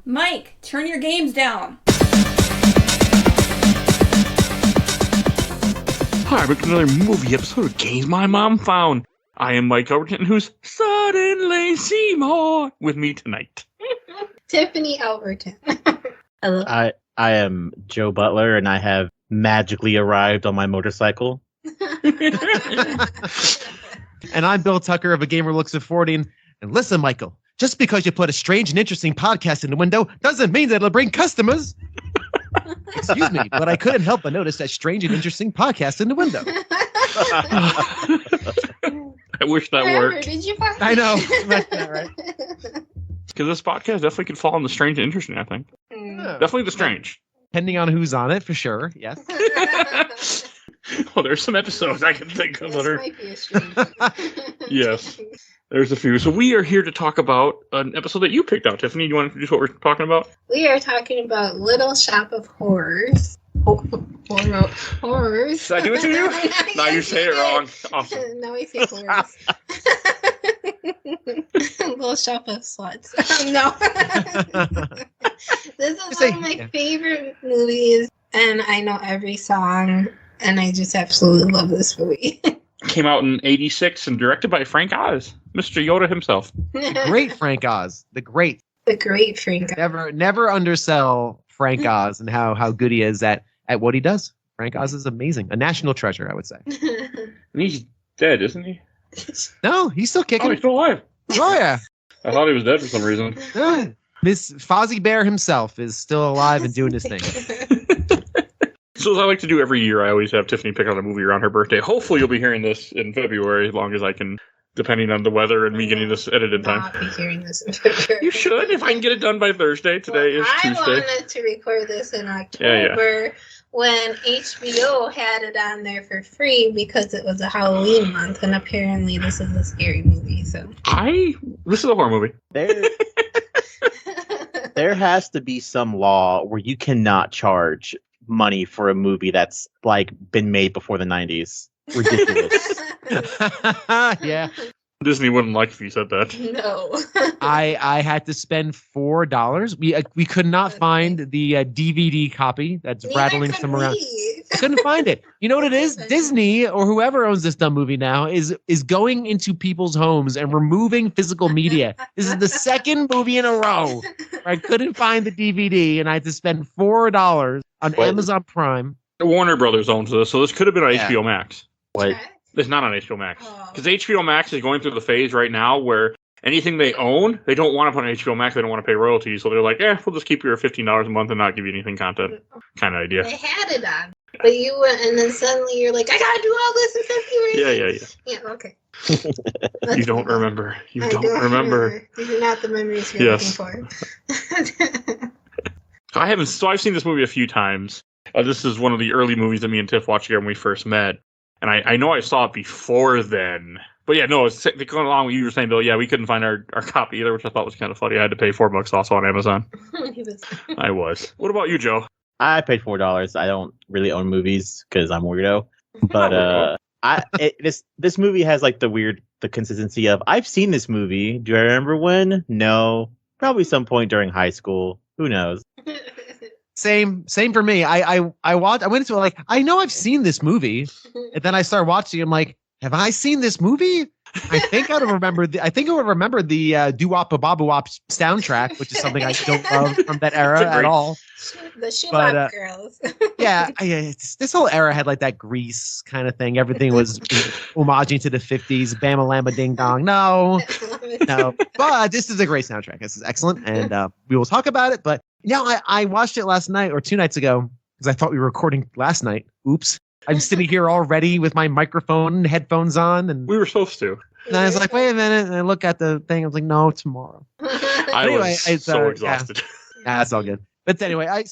Mike, turn your games down. Hi, we're another movie episode of Games My Mom Found. I am Mike Albertin, who's suddenly Seymour with me tonight. Tiffany Albertin. Hello. I am Joe Butler, and I have magically arrived on my motorcycle. And I'm Bill Tucker of A Gamer Looks at 40. And listen, Michael, just because you put a strange and interesting podcast in the window doesn't mean that it'll bring customers. Excuse me, but I couldn't help but notice that strange and interesting podcast in the window. I wish that worked. Did you find I know. Right? Because this podcast definitely could fall in the strange and interesting, I think. Definitely the strange. Depending on who's on it, for sure. Yes. Well, there's some episodes I can think of that are... might be a strange. Yes. There's a few. So we are here to talk about an episode that you picked out, Tiffany. Do you want to introduce what we're talking about? We are talking about Little Shop of Horrors. Horrors. Did I do it to you? No, you say it wrong. Awesome. No, we say horrors. Little Shop of Sluts. No. This is one of my favorite movies, and I know every song, and I just absolutely love this movie. Came out in '86 and directed by Frank Oz, Mr. Yoda himself. Great Frank Oz. The great Frank Oz. Never undersell Frank Oz and how good he is at what he does. Frank Oz is amazing. A national treasure, I would say. And he's dead, isn't he? No, he's still kicking. Oh, he's still alive. Oh, yeah. I thought he was dead for some reason. Miss Fozzie Bear himself is still alive and doing his thing. So as I like to do every year, I always have Tiffany pick out a movie around her birthday. Hopefully you'll be hearing this in February, as long as I can, depending on the weather and me getting this edited in time. Not be hearing this in February. You should, if I can get it done by Thursday. Today is Tuesday. I wanted to record this in October when HBO had it on there for free because it was a Halloween month, and apparently this is a scary movie. So this is a horror movie. There has to be some law where you cannot charge money for a movie that's like been made before the 90s. Ridiculous. Yeah. Disney wouldn't like if you said that. No. I had to spend $4. We could not find the DVD copy that's rattling some around. I couldn't find it. You know what it is? Disney or whoever owns this dumb movie now is going into people's homes and removing physical media. This is the second movie in a row where I couldn't find the DVD and I had to spend $4 on Amazon Prime. Warner Brothers owns this, so this could have been on HBO Max. What? It's not on HBO Max. Because HBO Max is going through the phase right now where anything they own, they don't want to put on HBO Max. They don't want to pay royalties. So they're like, we'll just keep your $15 a month and not give you anything content kind of idea. They had it on. But you went, and then suddenly you're like, I gotta do all this in February. Yeah, okay. You don't remember. You don't remember. These are not the memories you're looking for. I've seen this movie a few times. This is one of the early movies that me and Tiff watched together when we first met. And I know I saw it before then. But yeah, no, it's going along with you were saying, Bill, we couldn't find our copy either, which I thought was kind of funny. I had to pay $4 also on Amazon. I was. What about you, Joe? I paid $4. I don't really own movies because I'm a weirdo. But this movie has like the consistency of, I've seen this movie. Do I remember when? No. Probably some point during high school. Who knows? Same for me. I went into it like, I know I've seen this movie, and then I started watching. I'm like, have I seen this movie? I think I would remember the Doo Wop Babu Wop soundtrack, which is something I don't love from that era at all. The Shibab Girls. This whole era had like that Grease kind of thing. Everything was homaging to the 50s. Bama Lamba Ding Dong. No. But this is a great soundtrack. This is excellent, and we will talk about it. But I watched it last night or 2 nights ago because I thought we were recording last night. Oops. I'm sitting here already with my microphone and headphones on. And we were supposed to. And I was like, wait a minute. And I look at the thing. I was like, no, tomorrow. I was so exhausted. Yeah, that's all good. But anyway, I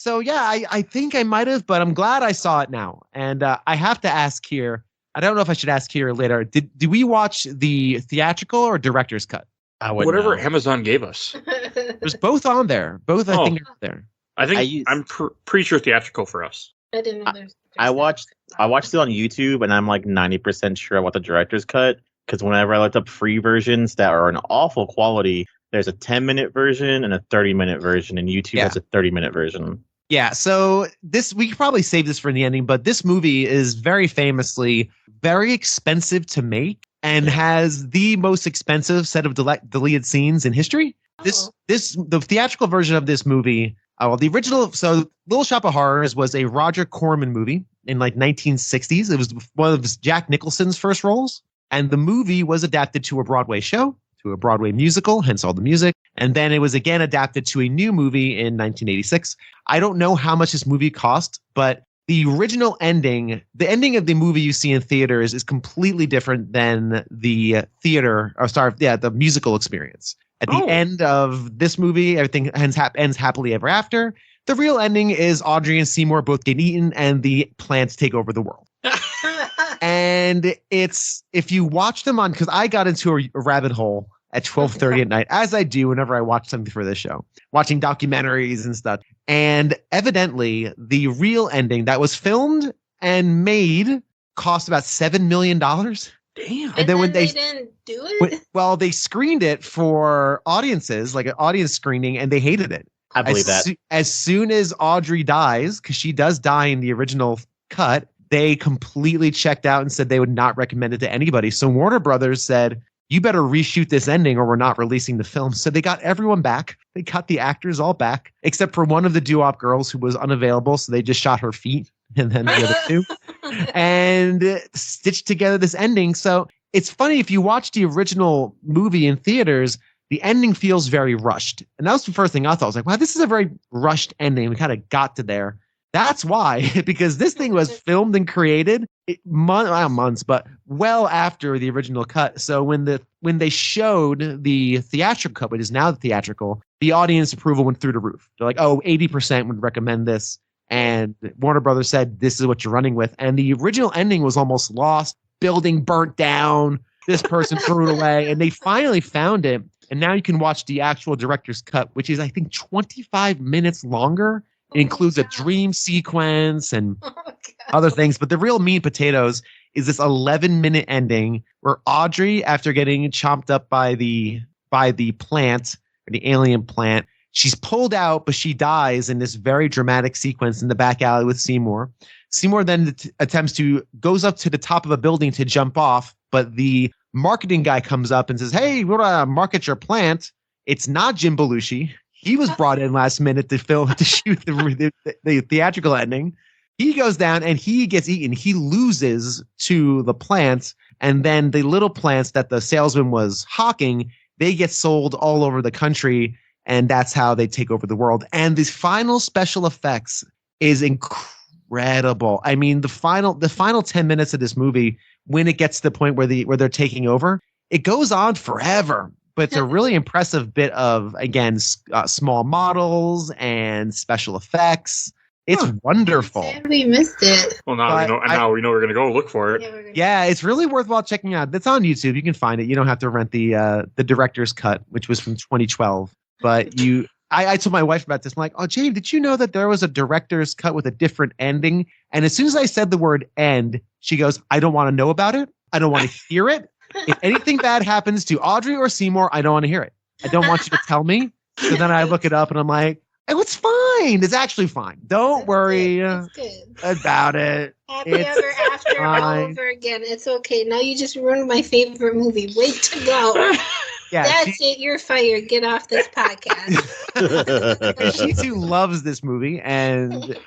think I might have, but I'm glad I saw it now. And I have to ask here. I don't know if I should ask here or later. Did we watch the theatrical or director's cut? Whatever Amazon gave us. There's both on there. Both, I think, are there. I'm pretty sure theatrical for us. I didn't know there's. I watched it on YouTube, and I'm like 90% sure I want the director's cut because whenever I looked up free versions that are an awful quality, there's a 10-minute version and a 30-minute version, and YouTube has a 30-minute version. Yeah, so we could probably save this for the ending, but this movie is very famously very expensive to make and has the most expensive set of deleted scenes in history. The theatrical version of this movie, the original, so Little Shop of Horrors was a Roger Corman movie in like 1960s. It was one of Jack Nicholson's first roles, and the movie was adapted to a Broadway show, to a Broadway musical, hence all the music. And then it was again adapted to a new movie in 1986. I don't know how much this movie cost, but the original ending, the ending of the movie you see in theaters is completely different than the the musical experience. At the end of this movie, everything ends happily ever after. The real ending is Audrey and Seymour both get eaten and the plants take over the world. And if you watch them because I got into a rabbit hole at 12:30 at night, as I do whenever I watch something for this show, watching documentaries and stuff. And evidently, the real ending that was filmed and made cost about $7 million. Damn. And then when they didn't do it? They screened it for audiences, like an audience screening, and they hated it. I believe that. As soon as Audrey dies, because she does die in the original cut, they completely checked out and said they would not recommend it to anybody. So Warner Brothers said, you better reshoot this ending or we're not releasing the film. So they got everyone back. They got the actors all back, except for one of the doo-wop girls who was unavailable. So they just shot her feet and then the other two and stitched together this ending. So it's funny, if you watch the original movie in theaters, the ending feels very rushed. And that was the first thing I thought. I was like, wow, this is a very rushed ending. We kind of got to there. That's why, because this thing was filmed and created months, but well after the original cut. So when they showed the theatrical cut, which is now the theatrical, the audience approval went through the roof. They're like, 80% would recommend this. And Warner Brothers said, this is what you're running with. And the original ending was almost lost. Building burnt down. This person threw it away. And they finally found it. And now you can watch the actual director's cut, which is, I think, 25 minutes longer. It includes a dream sequence and other things. But the real meat and potatoes is this 11-minute ending where Audrey, after getting chomped up by the plant, or the alien plant, she's pulled out, but she dies in this very dramatic sequence in the back alley with Seymour. Seymour then goes up to the top of a building to jump off, but the marketing guy comes up and says, hey, we want to market your plant. It's not Jim Belushi. He was brought in last minute to shoot the theatrical ending. He goes down and he gets eaten. He loses to the plants, and then the little plants that the salesman was hawking, they get sold all over the country, and that's how they take over the world. And the final special effects is incredible. I mean, the final 10 minutes of this movie, when it gets to the point where they're taking over, it goes on forever. But it's a really impressive bit of, again, small models and special effects. It's wonderful. We missed it. Well, now we know we're going to go look for it. Yeah, it's really worthwhile checking out. It's on YouTube. You can find it. You don't have to rent the director's cut, which was from 2012. But I told my wife about this. I'm like, oh, Jane, did you know that there was a director's cut with a different ending? And as soon as I said the word end, she goes, I don't want to know about it. I don't want to hear it. If anything bad happens to Audrey or Seymour, I don't want to hear it. I don't want you to tell me. So then I look it up and I'm like, oh, it's fine. It's actually fine. Don't worry about it. Happy ever after all over again. It's okay. Now you just ruined my favorite movie. Wait to go. Yeah, that's it. You're fired. Get off this podcast. She too loves this movie, and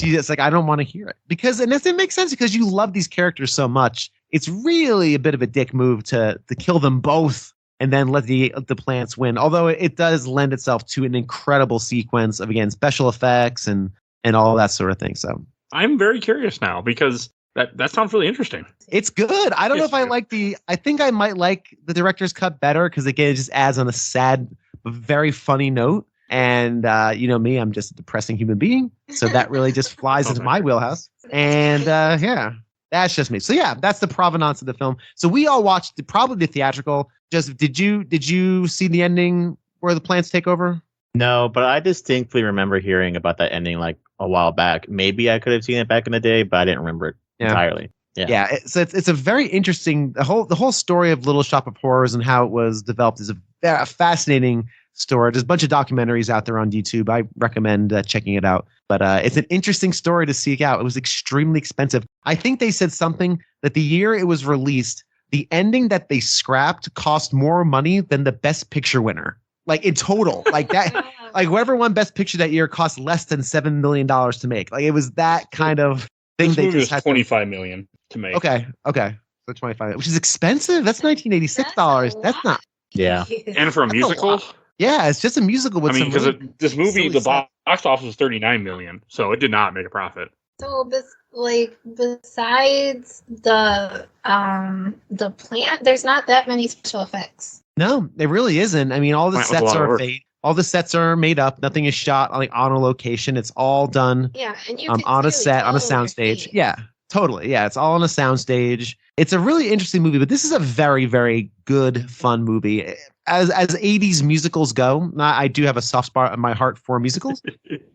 she's just like, I don't want to hear it and it makes sense because you love these characters so much. It's really a bit of a dick move to kill them both and then let the plants win. Although it does lend itself to an incredible sequence of, again, special effects and all that sort of thing. So I'm very curious now because that sounds really interesting. It's good. I don't know if I think I might like the director's cut better because, again, it just adds on a sad but very funny note. And you know me, I'm just a depressing human being. So that really just flies into my wheelhouse. And yeah. That's just me. So yeah, that's the provenance of the film. So we all watched probably the theatrical. Just did you see the ending where the plants take over? No, but I distinctly remember hearing about that ending like a while back. Maybe I could have seen it back in the day, but I didn't remember it entirely. Yeah. So it's a very interesting the whole story of Little Shop of Horrors and how it was developed is a a fascinating story. There's a bunch of documentaries out there on YouTube. I recommend checking it out. But it's an interesting story to seek out. It was extremely expensive. I think they said something that the year it was released, the ending that they scrapped cost more money than the Best Picture winner. Like in total, like that, like whoever won Best Picture that year cost less than $7 million to make. Like it was that kind of thing. This they movie just was had $25 million to make. Okay. So 25, which is expensive. That's $1986. That's not. Yeah. And for a musical. Yeah, it's just a musical with because this movie, the box office was $39 million, so it did not make a profit. So, besides the plant, there's not that many special effects. No, it really isn't. I mean, all the sets are fake. All the sets are made up. Nothing is shot on a location. It's all done and you on a set, on a soundstage. Yeah, totally. Yeah, it's all on a soundstage. It's a really interesting movie, but this is a very, very good, fun movie. As 80s musicals go, I do have a soft spot in my heart for musicals.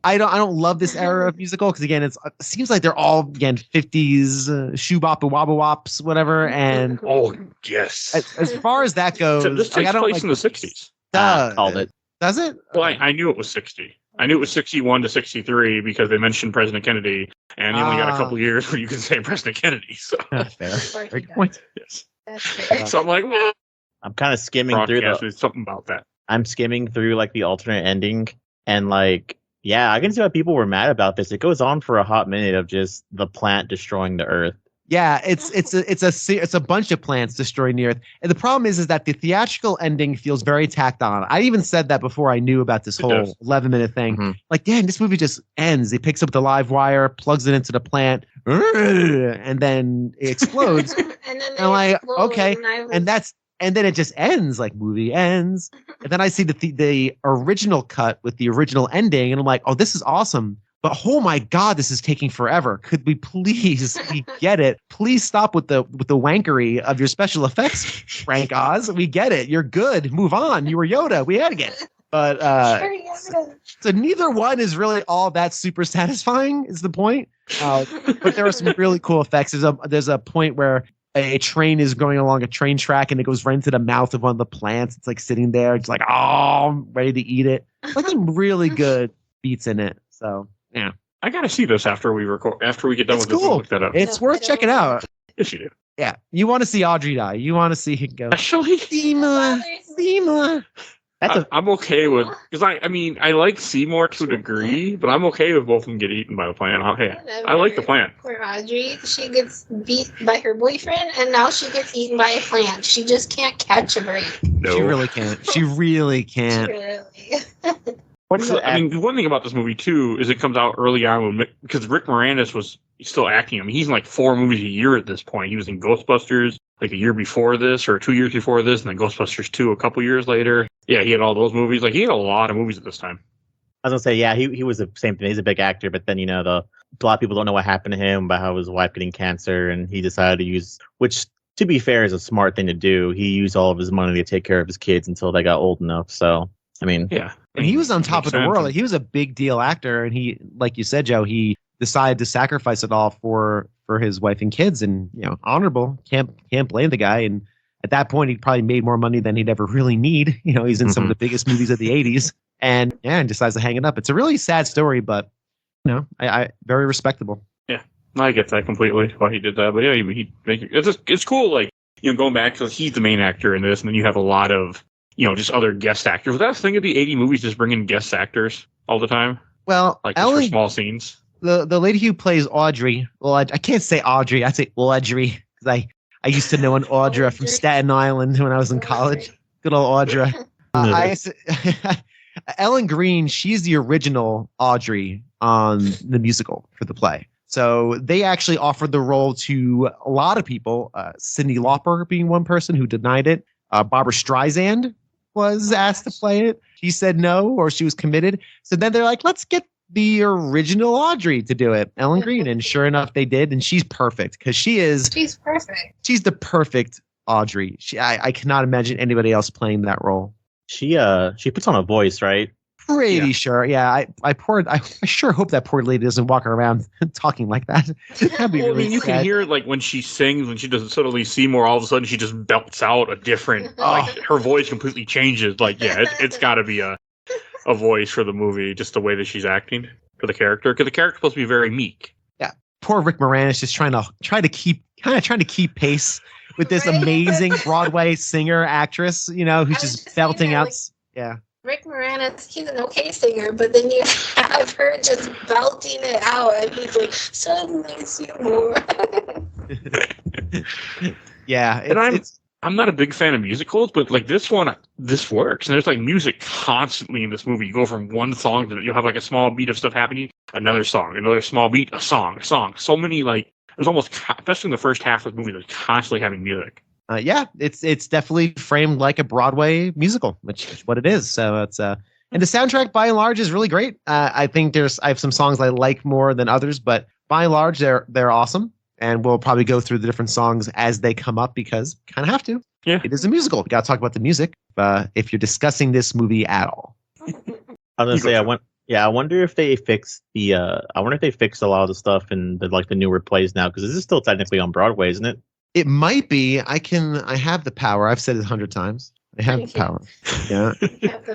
I don't love this era of musical because again, it seems like they're all 50s shoe bop and wobble wops, whatever. And yes, as far as that goes, this takes place in the 60s. Called it. Does it? Well, I knew it was 60. I knew it was 61 to 63 because they mentioned President Kennedy, and you only got a couple years where you can say President Kennedy. So fair. Very good point. Yes. So I'm like, I'm kind of skimming through something about that. I'm skimming through like the alternate ending, and like, yeah, I can see why people were mad about this. It goes on for a hot minute of just the plant destroying the Earth. Yeah, it's a bunch of plants destroying the Earth, and the problem is that the theatrical ending feels very tacked on. I even said that before I knew about this whole 11-minute thing. Mm-hmm. Like, damn, this movie just ends. He picks up the live wire, plugs it into the plant, and then it explodes. and I'm like, okay, and then it just ends. Like, movie ends, and then I see the original cut with the original ending, and I'm like, oh, this is awesome. But oh my God, this is taking forever. Could we please get it? Please stop with the wankery of your special effects, Frank Oz. We get it. You're good. Move on. You were Yoda. We had to get it. But so neither one is really all that super satisfying. Is the point? But there are some really cool effects. There's a point where a train is going along a train track and it goes right into the mouth of one of the plants. It's like sitting there. It's like, oh, I'm ready to eat it. Like some really good beats in it. So. Yeah, I gotta see this after we record. After we get done with this, look that up. It's worth checking out. Yes, you do. Yeah, you want to see Audrey die. You want to see him go. Actually, Seymour. I'm okay with because I like Seymour to a degree, but I'm okay with both of them get eaten by the plant. I like the plant. Poor Audrey, she gets beat by her boyfriend, and now she gets eaten by a plant. She just can't catch a break. No. She really can't. She really can't. The one thing about this movie too is it comes out early on because Rick Moranis was still acting. I mean, he's in like 4 movies a year at this point. He was in Ghostbusters like the year before this, or 2 years before this, and then Ghostbusters 2 a couple years later. Yeah, he had all those movies. Like he had a lot of movies at this time. I was gonna say, yeah, he was the same thing. He's a big actor, but then a lot of people don't know what happened to him about how his wife getting cancer, and he decided to use, which to be fair is a smart thing to do. He used all of his money to take care of his kids until they got old enough. So. I mean, yeah. And he was on top of the world. He was a big deal actor. And he, like you said, Joe, he decided to sacrifice it all for his wife and kids. And, honorable. Can't blame the guy. And at that point, he probably made more money than he'd ever really need. He's in some of the biggest movies of the 80s. And decides to hang it up. It's a really sad story, but, I very respectable. Yeah. I get that completely why he did that. But yeah, it's cool. Like, going back because he's the main actor in this. And then you have a lot of, just other guest actors. Was that a thing of the 80 movies, just bringing guest actors all the time? Well, like just for small scenes. The lady who plays Audrey. Well, I can't say Audrey. I say Audrey because I used to know an Audra from Staten Island when I was in college. Good old Audra. Ellen Greene. She's the original Audrey on the musical for the play. So they actually offered the role to a lot of people. Cyndi Lauper being one person who denied it. Barbara Streisand was asked to play it. She said no, or she was committed. So then they're like, let's get the original Audrey to do it, Ellen Greene. And sure enough, they did. And she's perfect because she's perfect. She's the perfect Audrey. I cannot imagine anybody else playing that role. She puts on a voice, right? Pretty sure. Yeah, I sure hope that poor lady doesn't walk around talking like that. That'd be really you sad. can hear it like when she sings, when she does suddenly Seymour, all of a sudden she just belts out a different, like her voice completely changes. Like, yeah, it's got to be a voice for the movie, just the way that she's acting for the character, because the character's supposed to be very meek. Yeah, poor Rick Moranis just trying to keep pace with this amazing Broadway singer actress, who's just belting out. Yeah. Rick Moranis, he's an okay singer, but then you have her just belting it out, and he's like, suddenly Seymour. Yeah, and I'm not a big fan of musicals, but like this works. And there's like music constantly in this movie. You go from one song to you'll have like a small beat of stuff happening, another song, another small beat, a song. So many there's almost, especially in the first half of the movie, there's constantly having music. Yeah, it's definitely framed like a Broadway musical, which is what it is. So it's and the soundtrack by and large is really great. I think I have some songs I like more than others, but by and large they're awesome. And we'll probably go through the different songs as they come up because kind of have to. Yeah, it is a musical. We got to talk about the music if you're discussing this movie at all. I was gonna say I wonder if they fixed a lot of the stuff in the newer plays now, because this is still technically on Broadway, isn't it? It might be. I have the power. I've said it 100 times. I have the power. Yeah.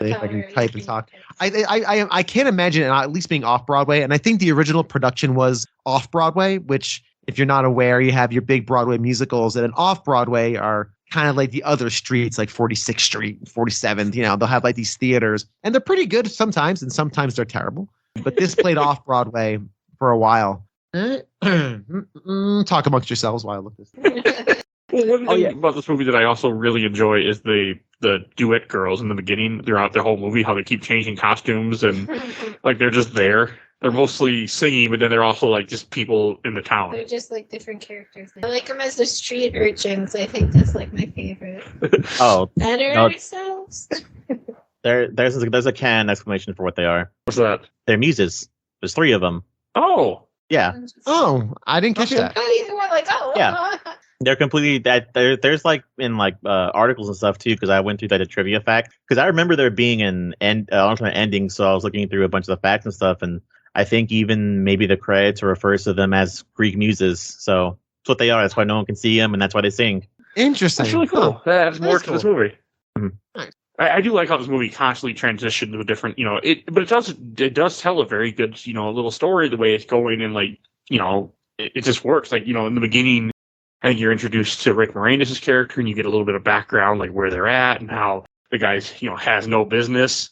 I can type and talk. I can't imagine it at least being off Broadway. And I think the original production was off Broadway, which, if you're not aware, you have your big Broadway musicals, and off Broadway are kind of like the other streets, like 46th Street, 47th. They'll have like these theaters, and they're pretty good sometimes, and sometimes they're terrible. But this played off Broadway for a while. Talk amongst yourselves while I look this. Well, one thing about this movie that I also really enjoy is the duet girls in the beginning throughout the whole movie, how they keep changing costumes and like they're just there. They're mostly singing, but then they're also like just people in the town. They're just like different characters. I like them as the street urchins. I think that's like my favorite. Better ourselves. There's a canon explanation for what they are. What's that? They're muses. There's 3 of them. Oh. Yeah. Oh, I didn't catch that. Yeah. They're completely there's like in articles and stuff too, because I went through that trivia fact, because I remember there being an alternate ending, so I was looking through a bunch of the facts and stuff, and I think even maybe the credits refers to them as Greek muses. So that's what they are. That's why no one can see them, and that's why they sing. Interesting. That's really cool. That's more to this movie. Mm-hmm. Nice. I do like how this movie constantly transitions to a different, but it does tell a very good, little story the way it's going, and it just works. Like, in the beginning, I think you're introduced to Rick Moranis' character, and you get a little bit of background, like where they're at and how the guy's, has no business.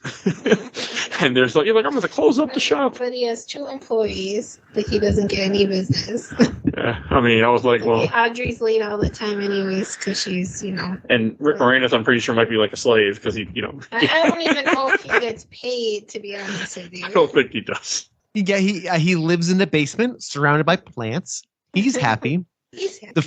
And there's you're like, I'm going to close up the shop. But he has 2 employees, but he doesn't get any business. Yeah, I mean, I was like, well, Audrey's late all the time anyways, because she's, And Rick Moranis, I'm pretty sure, might be like a slave, because he, I don't even know if he gets paid, to be honest with you. I don't think he does. He lives in the basement, surrounded by plants. He's happy. The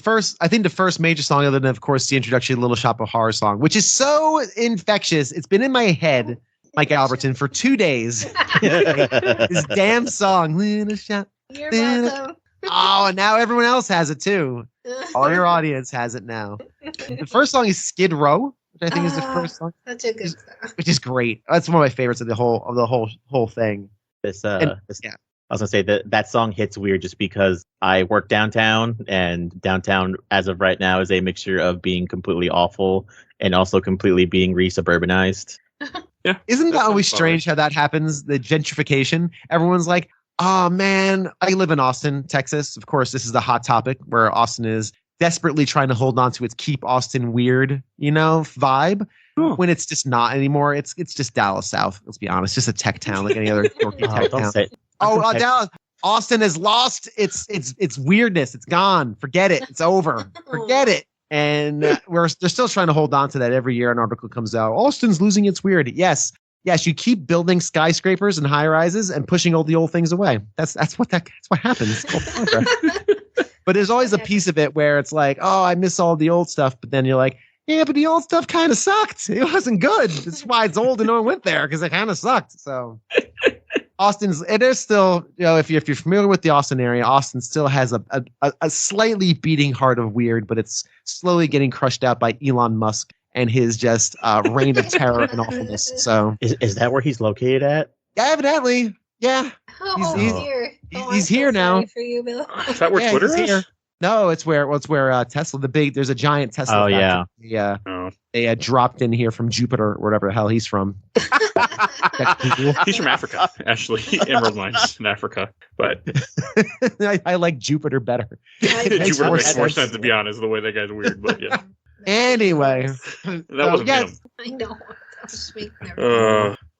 first major song, other than, of course, the introduction to Little Shop of Horror song, which is so infectious. It's been in my head, Mike Albertin, for 2 days. This damn song, Little Shop. You're welcome. Oh, and now everyone else has it too. All your audience has it now. The first song is Skid Row, which I think is the first song. Such a good song. Which is great. That's one of my favorites of the whole thing. I was gonna say that song hits weird just because I work downtown, and downtown as of right now is a mixture of being completely awful and also completely being re-suburbanized. Yeah. Isn't that always strange how that happens? The gentrification. Everyone's like, oh man, I live in Austin, Texas. Of course, this is the hot topic where Austin is desperately trying to hold on to its keep Austin weird, vibe. Ooh. When it's just not anymore. It's just Dallas South. Let's be honest, just a tech town like any other tech town. Dallas, Austin has lost its weirdness. It's gone. Forget it. It's over. Forget it. And they're still trying to hold on to that. Every year an article comes out. Austin's losing its weird. Yes. You keep building skyscrapers and high rises and pushing all the old things away. That's what happens. But there's always a piece of it where it's like, oh, I miss all the old stuff. But then you're like, yeah, but the old stuff kind of sucked. It wasn't good. That's why it's old and no one went there, because it kind of sucked. So it is still, if you're familiar with the Austin area, Austin still has a slightly beating heart of weird, but it's slowly getting crushed out by Elon Musk and his just reign of terror and awfulness. So is that where he's located at? yeah, evidently, yeah. He's here now. For you, Bill. Is that where Twitter is? Here. No, it's where Tesla. There's a giant Tesla. Oh factory. yeah. They dropped in here from Jupiter, or whatever the hell he's from. He's from Africa, actually. Emerald Mines in Africa, but I like Jupiter better. Jupiter makes more sense, to be honest. The way that guy's weird, but yeah. Anyway, that wasn't him. I know.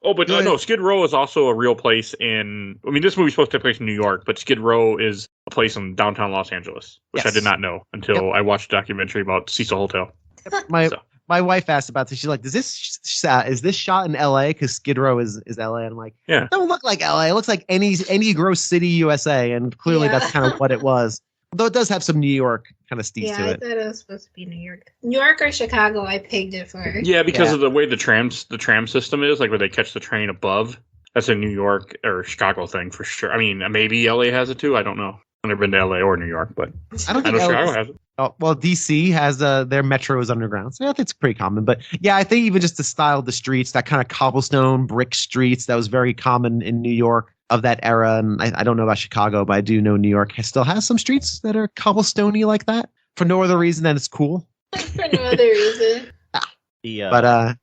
But no, Skid Row is also a real place in. I mean, this movie's supposed to take place in New York, but Skid Row is a place in downtown Los Angeles, which I did not know until I watched a documentary about Cecil Hotel. My wife asked about this. She's like, is this shot in L.A.? Because Skid Row is L.A. And I'm like, yeah, it don't look like L.A. It looks like any gross city, USA. And clearly that's kind of what it was. Though it does have some New York kind of steez to it. Yeah, I thought it was supposed to be New York. New York or Chicago, I pegged it for. Yeah, because of the way the tram system is, like where they catch the train above. That's a New York or Chicago thing for sure. I mean, maybe LA has it too. I don't know. I've never been to LA or New York, but I know Chicago has it. Oh, well, DC has their metro is underground, so I think it's pretty common. But yeah, I think even just the style of the streets, that kind of cobblestone brick streets, that was very common in New York of that era. And I don't know about Chicago, but I do know New York still has some streets that are cobblestoney like that for no other reason than it's cool. For no other reason. Yeah. Now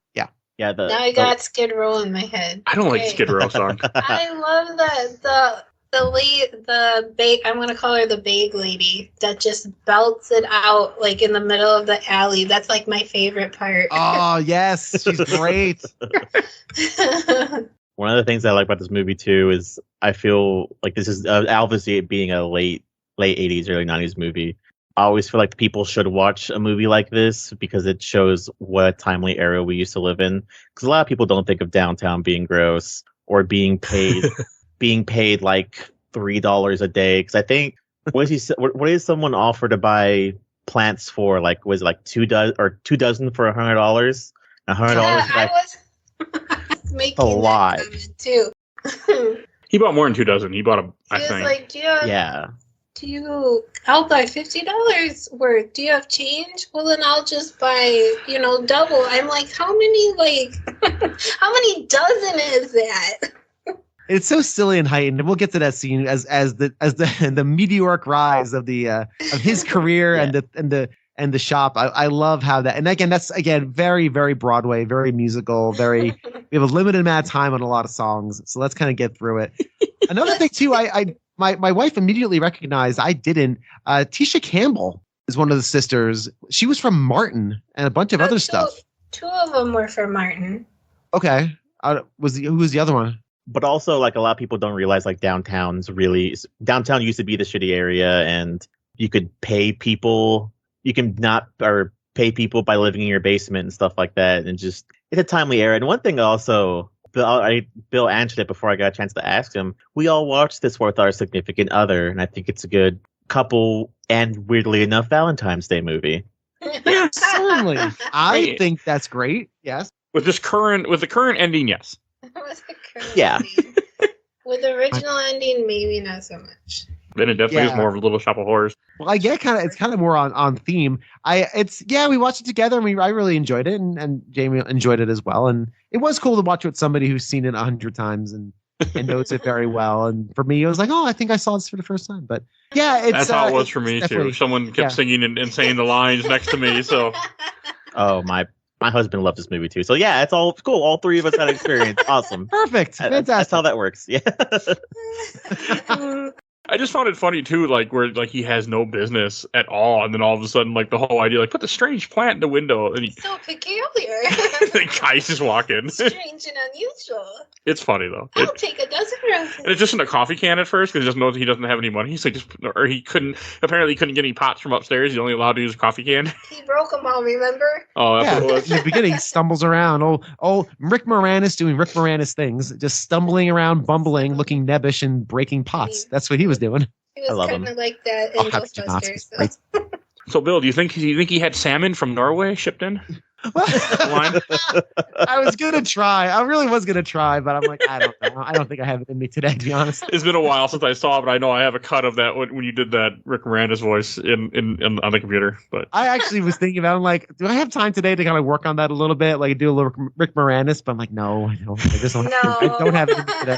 I got Skid Row in my head. I don't like Skid Row song. I love that I'm gonna call her the Bag Lady that just belts it out like in the middle of the alley. That's like my favorite part. Oh yes, she's great. One of the things I like about this movie too is I feel like this is obviously it being a late 80s, early 90s movie. I always feel like people should watch a movie like this because it shows what a timely era we used to live in. Because a lot of people don't think of downtown being gross or being paid like $3 a day. Because I think what is someone offer to buy plants for? Like was it like two dozen for $100? $100. I was making a lot too. He bought more than 2 dozen. He bought I think. Like, I'll buy $50 worth. Do you have change? Well, then I'll just buy, double. I'm like, how many dozen is that? It's so silly and heightened, and we'll get to that scene as the meteoric rise of his career and the shop. I love how that, and again, that's very, very Broadway, very musical, we have a limited amount of time on a lot of songs, so let's kind of get through it. Another thing too, my wife immediately recognized. I didn't. Tisha Campbell is one of the sisters. She was from Martin and a bunch of other stuff. Two of them were from Martin. Okay, who was the other one? But also, like, a lot of people don't realize, like, downtown used to be the shitty area, and you could pay people. You can pay people by living in your basement and stuff like that. And just, it's a timely era. And one thing also, Bill answered it before I got a chance to ask him. We all watched this with our significant other, and I think it's a good couple and, weirdly enough, Valentine's Day movie. Certainly, I think that's great. Yes, with the current ending, yes. Yeah. With the original ending, maybe not so much. Then it definitely is more of a Little Shop of Horrors. Well, I get it's kind of more on theme. We watched it together and I really enjoyed it, and Jamie enjoyed it as well. And it was cool to watch with somebody who's seen it 100 times and knows it very well. And for me, it was like, I think I saw this for the first time. But yeah, that's how it was for me too. Someone kept singing and saying the lines next to me. So, oh my husband loved this movie too. So yeah, it's all cool. All three of us had experience. Awesome. Perfect. Fantastic. That's how that works. Yeah. I just found it funny too, like where like he has no business at all, and then all of a sudden, like the whole idea, like put the strange plant in the window, and so peculiar. The guys just walk in. Strange and unusual. It's funny though. I'll take a dozen roses. And it's just in a coffee can at first because he just knows he doesn't have any money. He's like, he couldn't get any pots from upstairs. He's only allowed to use a coffee can. He broke them all. Remember? Oh, that's what it was. In the beginning, he stumbles around. Oh, Rick Moranis doing Rick Moranis things, just stumbling around, bumbling, looking nebbish, and breaking pots. That's what he was doing. He was kind of like that in Ghostbusters. So, Bill, do you think he had salmon from Norway shipped in? line? I was gonna try. I really was gonna try, but I'm like, I don't know. I don't think I have it in me today, to be honest. It's been a while since I saw it, but I know I have a cut of that when you did that Rick Moranis voice in on the computer. But I actually was thinking about, I'm like, do I have time today to kind of work on that a little bit, like do a little Rick Moranis? But I'm like, no, I don't. I don't have it in me today.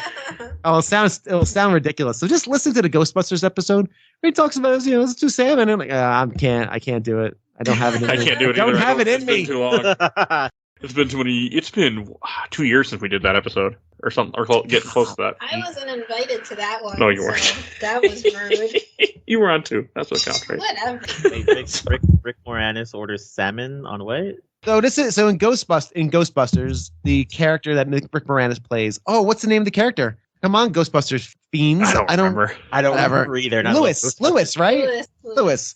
Oh, it'll sound ridiculous. So just listen to the Ghostbusters episode where he talks about this. Let's do Salmon, and I'm like, I can't do it. I don't have it in me. I can't do it. I don't either. have it in It's me. been too long. It's been too many. It's been 2 years since we did that episode, or something, or getting close to that. I wasn't invited to that one. No, you so weren't. That was rude. You were on too. That's what counts, right? Whatever. Rick Moranis orders salmon on what? So in Ghostbusters, the character that Rick Moranis plays. Oh, what's the name of the character? Come on, Ghostbusters fiends. I don't remember. I don't Whatever. remember either. Lewis, right? Lewis.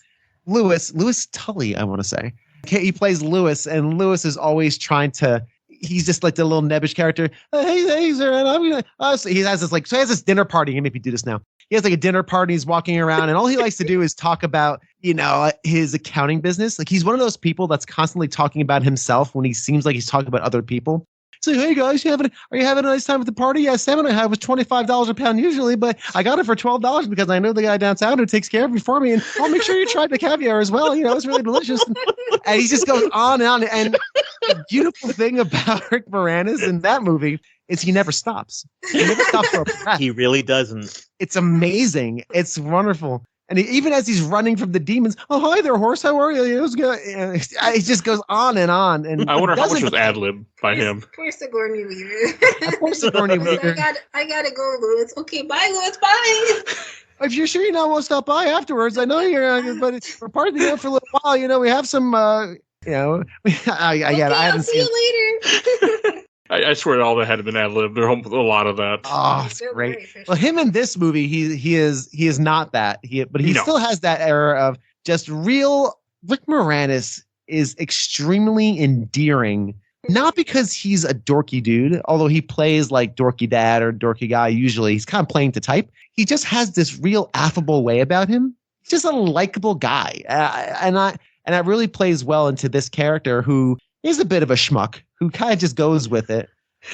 Tully, I want to say. Okay, he plays Lewis, and Lewis is always trying to. He's just like the little nebbish character. Hey, sir, and I'm gonna. So he has this dinner party. He maybe do this now. He has like a dinner party. He's walking around, and all he likes to do is talk about, his accounting business. Like he's one of those people that's constantly talking about himself when he seems like he's talking about other people. So, hey guys, are you having a nice time at the party? Yeah, salmon I have was $25 a pound usually, but I got it for $12 because I know the guy downtown who takes care of it for me. And I'll make sure you try the caviar as well. It's really delicious. And he just goes on and on. And the beautiful thing about Rick Moranis in that movie is he never stops. He never stops for a breath. He really doesn't. It's amazing. It's wonderful. And even as he's running from the demons, oh, hi there, horse. How are you? It was good. He just goes on and on. And I wonder how much was ad-lib by him. Poor Sigourney Weaver. I gotta go, Lewis. Okay, bye, Lewis. Bye. If you're sure you don't want to stop by afterwards, I know you're. But we're part of the deal for a little while. We have some. I haven't seen. See you later. I swear all that had been ad-lib. There's a lot of that. Oh, it's great. Well, him in this movie, he is not that. But he still has that era of just real. Rick Moranis is extremely endearing, not because he's a dorky dude, although he plays like dorky dad or dorky guy. Usually, he's kind of playing to type. He just has this real affable way about him. He's just a likable guy, and that really plays well into this character who is a bit of a schmuck who kind of just goes with it.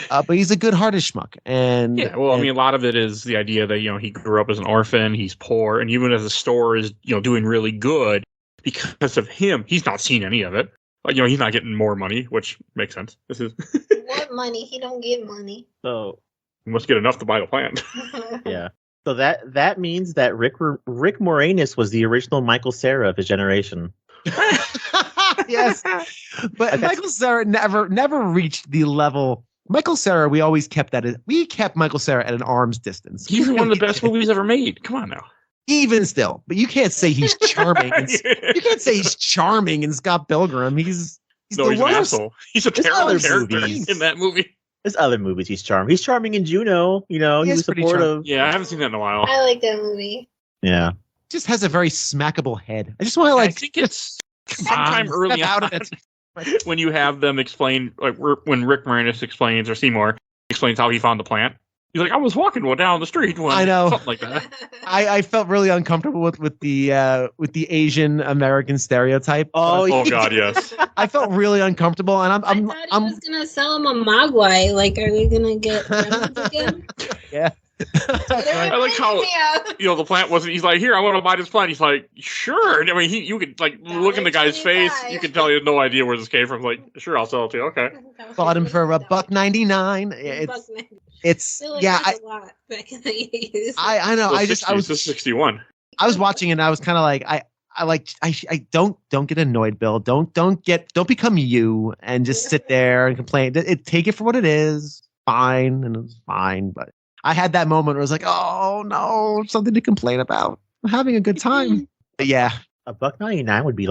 But he's a good-hearted schmuck. And yeah, well, I mean, a lot of it is the idea that, he grew up as an orphan, he's poor, and even as the store is, doing really good, because of him, he's not seen any of it. He's not getting more money, which makes sense. What money? He don't get money. So he must get enough to buy the plant. Yeah. So that means that Rick Moranis was the original Michael Cera of his generation. Yes, but Michael Cera never reached the level. Michael Cera, we kept Michael Cera at an arm's distance. He's one of the best movies ever made. Come on now. Even still, but you can't say he's charming. You can't say he's charming in Scott Pilgrim. He's the worst. An asshole. He's a terrible character in that movie. There's other movies he's charming. He's charming in Juno. He was supportive. Yeah, I haven't seen that in a while. I like that movie. Yeah. Just has a very smackable head. I just want to I think it's sometime early on when you have them explain, like when Rick Moranis explains, or Seymour explains how he found the plant. He's like, I was walking down the street when I know something like that. I felt really uncomfortable with the Asian American stereotype. Oh God, yes. I felt really uncomfortable, and I thought he was gonna sell him a Mogwai. Like, are we gonna get Gremlins again? Yeah. I like how the plant wasn't. He's like, here, I want to buy this plant. He's like, sure. I mean, you could look in the guy's face. You can tell he has no idea where this came from. Like, sure, I'll sell it to you. Okay. Bought him for $1.99. It's yeah. A lot back in the 80s. I know. I was 61. I was watching it and I was kind of like, I don't get annoyed, Bill. Don't become you and just sit there and complain. Take it for what it is. Fine, and it's fine. But I had that moment where I was like, oh no, something to complain about. I'm having a good time. But yeah. $1.99 would be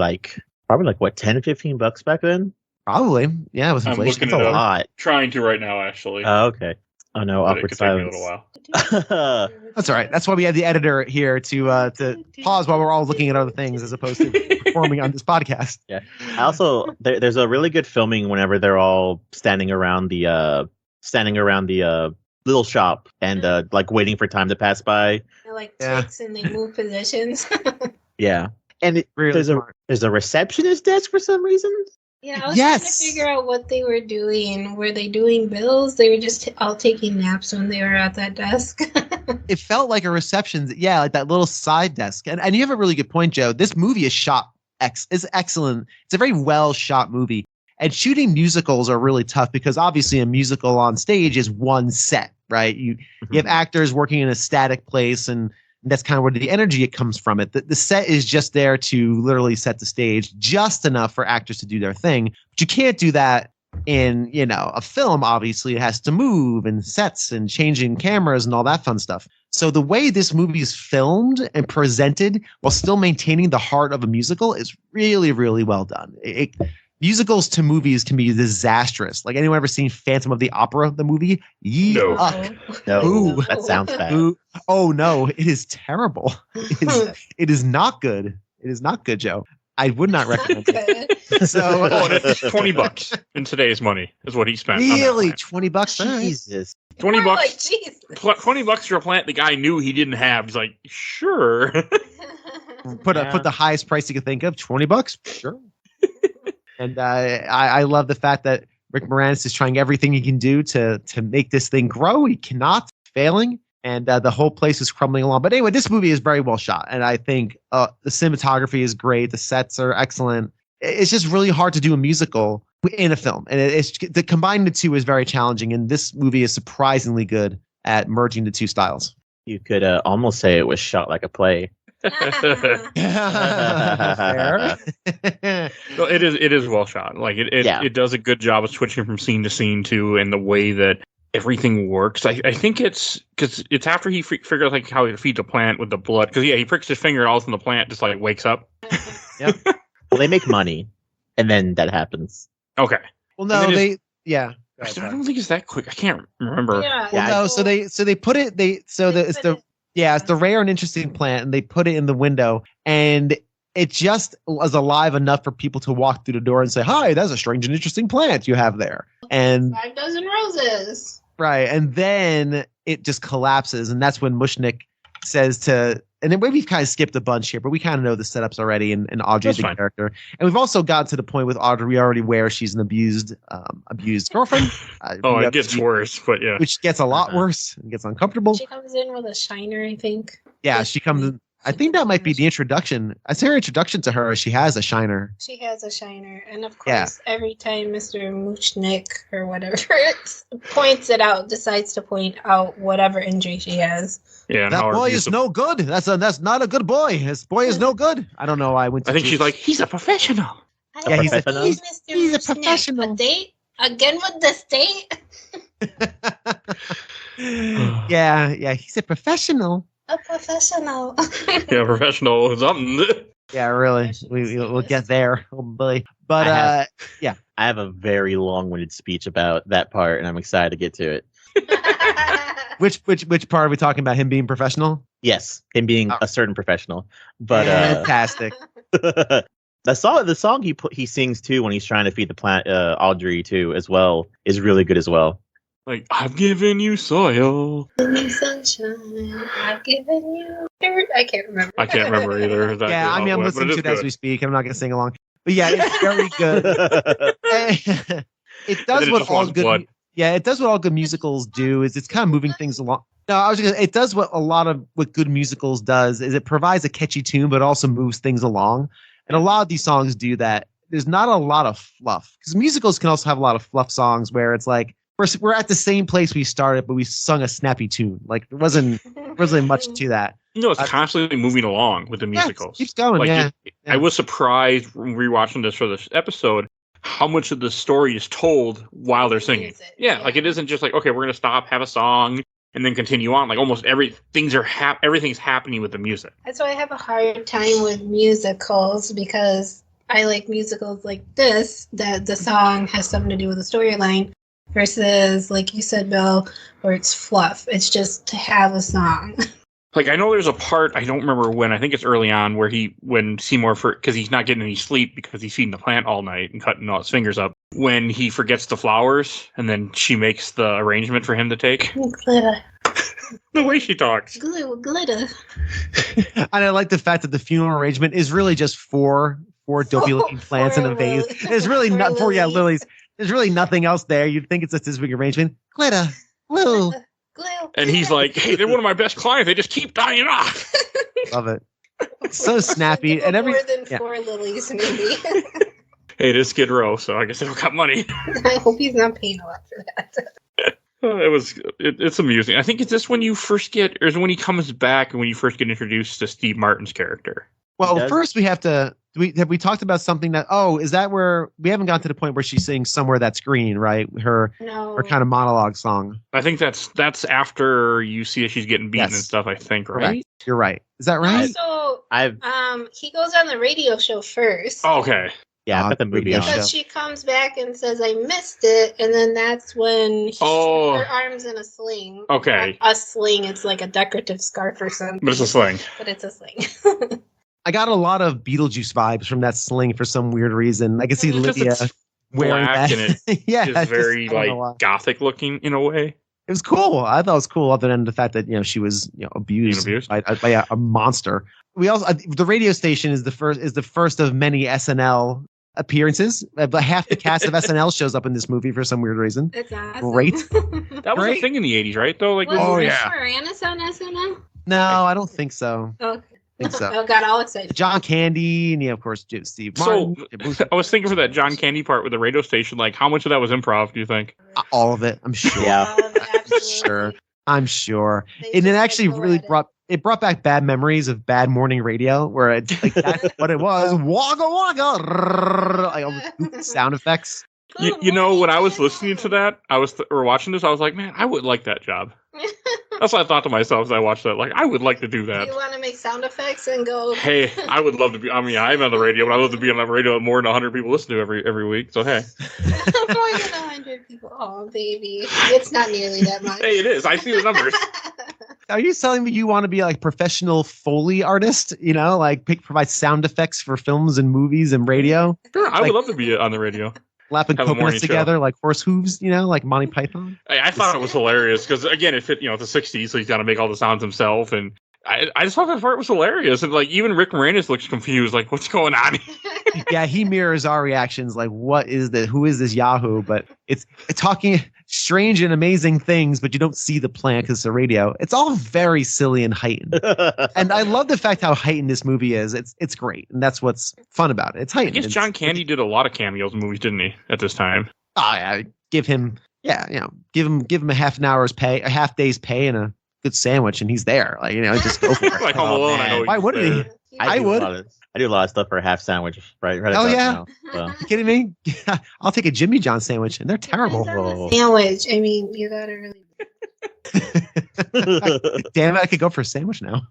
probably what, $10-15 back then? Probably. Yeah, it was inflation. That's a lot. Trying to right now, actually. Oh, okay. Oh no, but awkward silence. Take me a little while. That's all right. That's why we have the editor here to pause while we're all looking at other things as opposed to performing on this podcast. Yeah. Also, there's a really good filming whenever they're all standing around the little shop and waiting for time to pass by. They're chicks and they move positions. Yeah. And really there's a receptionist desk for some reason. Yeah, I was trying to figure out what they were doing. Were they doing bills? They were just all taking naps when they were at that desk. It felt like a reception. Yeah, like that little side desk. And you have a really good point, Joe. This movie is shot is excellent. It's a very well shot movie. And shooting musicals are really tough because obviously a musical on stage is one set, right? You have actors working in a static place, and that's kind of where the energy it comes from. The set is just there to literally set the stage just enough for actors to do their thing. But you can't do that in, a film. Obviously, it has to move and sets and changing cameras and all that fun stuff. So the way this movie is filmed and presented while still maintaining the heart of a musical is really, really well done. Musicals to movies can be disastrous. Like, anyone ever seen Phantom of the Opera, the movie? No. Ooh. That sounds bad. Ooh. Oh no, it is terrible. It is not good. It is not good, Joe. I would not recommend it. So, it's $20 in today's money is what he spent. Really, $20? Jesus. $20. Like, Jesus. $20 for a plant the guy knew he didn't have. He's like, sure. Put the highest price you could think of. $20? Sure. And I love the fact that Rick Moranis is trying everything he can do to make this thing grow. He cannot, failing, and the whole place is crumbling along. But anyway, this movie is very well shot, and I think the cinematography is great. The sets are excellent. It's just really hard to do a musical in a film, and the combining the two is very challenging. And this movie is surprisingly good at merging the two styles. You could almost say it was shot like a play. Fair. Well, it is well shot. Like it does a good job of switching from scene to scene too, and the way that everything works. I think it's because it's after he figures out like how to feed the plant with the blood. Because he pricks his finger and all of a sudden the plant just like wakes up. Yep. Well, they make money, and then that happens. Okay. Well, no, I don't think it's that quick. I can't remember. Yeah. Well, no. So they put it. It's the rare and interesting plant, and they put it in the window, and it just was alive enough for people to walk through the door and say, "Hi, that's a strange and interesting plant you have there." And 5 dozen roses. Right, and then it just collapses, and that's when Mushnick says to. And then we've kind of skipped a bunch here, but we kind of know the setups already, and Audrey's the character. And we've also gotten to the point with Audrey already where she's an abused girlfriend. It gets worse, but yeah. Which gets a lot worse and gets uncomfortable. She comes in with a shiner, I think. Yeah, she comes in. I think that might be the introduction. I say her introduction to her, she has a shiner. She has a shiner. And of course, every time Mr. Muchnick or whatever decides to point out whatever injury she has. Yeah, that boy is no good. That's not a good boy. This boy is no good. I don't know why I went to I think she's like, he's a professional. He's a professional. A date? Again with the state? yeah, he's a professional. A professional. Yeah, professional something. Yeah, really. We'll get there. Oh boy. But I have a very long-winded speech about that part, and I'm excited to get to it. Which part are we talking about? Him being professional? Yes, him being a certain professional. But fantastic. The song he sings too when he's trying to feed the plant Audrey too as well is really good as well. Like, I've given you soil. Sunshine, I've given you dirt. I can't remember. I can't remember either. I'm listening to it as we speak. I'm not going to sing along. But yeah, it's very good. It does what all good. Blood. Yeah, it does what all good musicals do. Is it's kind of moving things along. No, it does what what good musicals does. Is it provides a catchy tune, but also moves things along. And a lot of these songs do that. There's not a lot of fluff because musicals can also have a lot of fluff songs where it's like we're at the same place we started, but we sung a snappy tune. Like there wasn't much to that. It's constantly moving along with the musicals. It keeps going. Like, I was surprised rewatching this for this episode how much of the story is told while they're singing. Like it isn't just like, okay, we're gonna stop, have a song, and then continue on. Like almost everything's happening with the music. That's why I have a hard time with musicals because I like musicals like this that the song has something to do with the storyline versus, like you said, Bill, where it's fluff. It's just to have a song. Like, I know there's a part, I don't remember when, I think it's early on, when Seymour, because he's not getting any sleep because he's feeding the plant all night and cutting all his fingers up, when he forgets the flowers, and then she makes the arrangement for him to take. Glitter. The way she talks. Glitter. And I like the fact that the funeral arrangement is really just for 4 dopey-looking plants in a vase. There's really not 4 lilies. There's really nothing else there. You'd think it's just this big arrangement. Glitter, glue. And he's like, hey, they're one of my best clients. They just keep dying off. Love it. It's so snappy. And more than 4 lilies, maybe. Hey, it is Skid Row, so I guess they don't got money. I hope he's not paying a lot for that. It's amusing. I think it's just when you first get, or is it when he comes back and when you first get introduced to Steve Martin's character. Well, first we have to. Have we talked about something that? Oh, is that where we haven't gotten to the point where she sings "Somewhere That's Green"? Right, her kind of monologue song. I think that's after you see that she's getting beaten and stuff. I think, right? Correct. You're right. Is that right? So he goes on the radio show first. Oh, okay. Yeah, I put the movie on. But she comes back and says, I missed it. And then that's when her arm's in a sling. Okay. A sling. It's like a decorative scarf or something. But it's a sling. But it's a sling. I got a lot of Beetlejuice vibes from that sling for some weird reason. I can see Lydia wearing that. And it's very like gothic looking in a way. It was cool. I thought it was cool, other than the fact that she was abused by a monster. We also the radio station is the first of many SNL appearances. Half the cast of SNL shows up in this movie for some weird reason. It's awesome. Great. That was a thing in the 80s, right? Though, like, Moranis on SNL? No, I don't think so. Okay. I think so. I got all excited. John Candy, and of course Steve Martin. So I was thinking for that John Candy part with the radio station, like how much of that was improv? Do you think? All of it, I'm sure. Yeah, I'm sure. And it actually really brought back bad memories of bad morning radio, where it's like that's what it was. Wagga wagga, like all the sound effects. When I was listening to that, or watching this, I was like, man, I would like that job. That's what I thought to myself as I watched that. Like, I would like to do that. You want to make sound effects and go? Hey, I would love to be. I mean, I'm on the radio, but I love to be on the radio that more than 100 people listen to every week. So hey, more than 100 people. Oh, baby, it's not nearly that much. Hey, it is. I see the numbers. Are you telling me you want to be like professional Foley artist? Like provide sound effects for films and movies and radio? Sure, I would love to be on the radio. Lapping coconuts together like horse hooves, like Monty Python. I thought it was hilarious because again, it fit, the 60s, so he's got to make all the sounds himself, and I just thought that part was hilarious. And like even Rick Moranis looks confused, like what's going on? Yeah, he mirrors our reactions. Like, what is this? Who is this Yahoo? But it's talking strange and amazing things, but you don't see the plant because it's a radio. It's all very silly and heightened. And I love the fact how heightened this movie is. It's great, and that's what's fun about it. It's heightened. I guess John Candy did a lot of cameos in movies, didn't he? At this time. Give him a half day's pay, and a good sandwich, and he's there. Like just go for it. Like Home Alone. I know. Why wouldn't he? I would. I do a lot of stuff for a half sandwich, right? Oh yeah. Now, so. You kidding me? I'll take a Jimmy John sandwich, and they're terrible. Sandwich. I mean, you gotta really. Damn it! I could go for a sandwich now.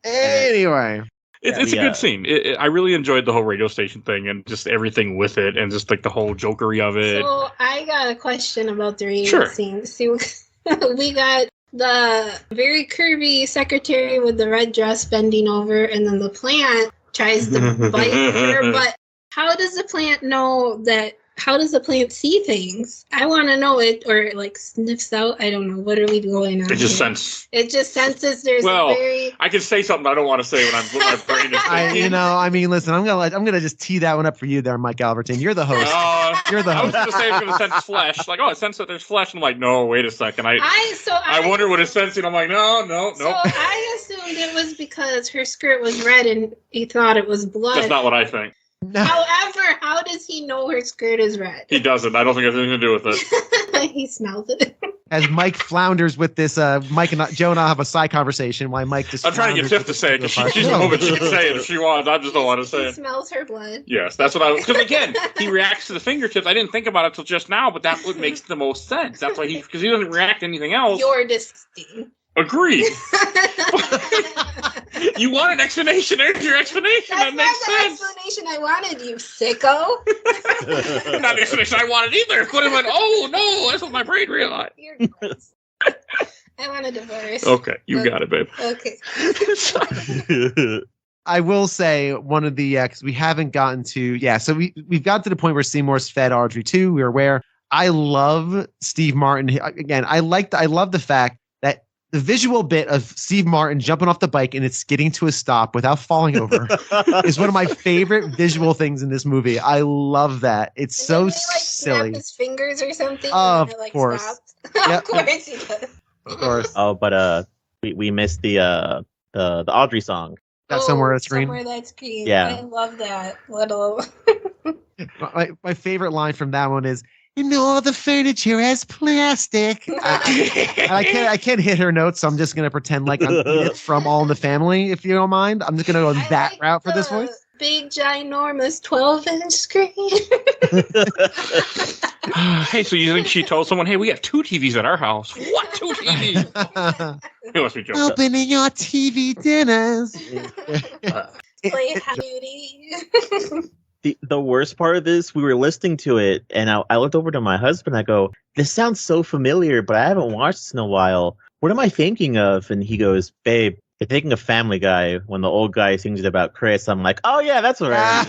Anyway. It's a good scene. I really enjoyed the whole radio station thing and just everything with it and just like the whole jokery of it. So I got a question about the radio scene. See, we got the very curvy secretary with the red dress bending over, and then the plant tries to bite her. But how does the plant know that? How does the plant see things? I want to know it, or it like sniffs out. I don't know. What are we going on? It just senses. It just senses there's a very. I can say something I don't want to say when my brain is thinking. I mean, listen, I'm gonna just tee that one up for you there, Mike Albertin. You're the host. You're the host. I was gonna say it's gonna sense flesh. Like, it senses that there's flesh. And I'm like, no, wait a second. I wonder what it's sensing. I'm like, no. So I assumed it was because her skirt was red and he thought it was blood. That's not what I think. No. However, how does he know her skirt is red? He doesn't. I don't think it has anything to do with it. He smells it. As Mike flounders with this, Mike and Joe and I have a side conversation while Mike just. I'm trying to get Tiff to say it because she's a woman. She can say it if she wants. I just don't want to say it. He smells her blood. Yes, that's what I. Because again, he reacts to the fingertips. I didn't think about it till just now, but that's what makes the most sense. That's why because he doesn't react to anything else. You're disgusting. Agreed. You want an explanation? There's your explanation. That's that makes sense. Not the explanation I wanted, you sicko. Not the explanation I wanted either. But I went, oh no, that's what my brain realized. You're gross. I want a divorce. Okay, you got it, babe. Okay. I will say one of the because we haven't gotten to so we've got to the point where Seymour's fed Audrey 2. We were aware. I love Steve Martin again. I love the fact that the visual bit of Steve Martin jumping off the bike and it's skidding to a stop without falling over is one of my favorite visual things in this movie. I love that. It's And so then they, silly. Snap his fingers or something. Of and it, course. stopped. Yep. Of course he does. Of course. Oh, but we missed the Audrey song. That's Somewhere That's Green. Somewhere That's Green. Yeah. I love that little. My favorite line from that one is, all the furniture has plastic. I can't hit her notes, so I'm just gonna pretend like I'm Edith from All in the Family, if you don't mind. I'm just gonna go that route for this voice. Big ginormous 12-inch screen. Hey, so you think she told someone, "Hey, we have 2 TVs at our house"? What 2 TVs? It must be joking. Opening your TV dinners. Play Duty. The worst part of this, we were listening to it, and I looked over to my husband. I go, "This sounds so familiar, but I haven't watched this in a while. What am I thinking of?" And he goes, "Babe, you're thinking of Family Guy when the old guy sings it about Chris." I'm like, "Oh yeah, that's what I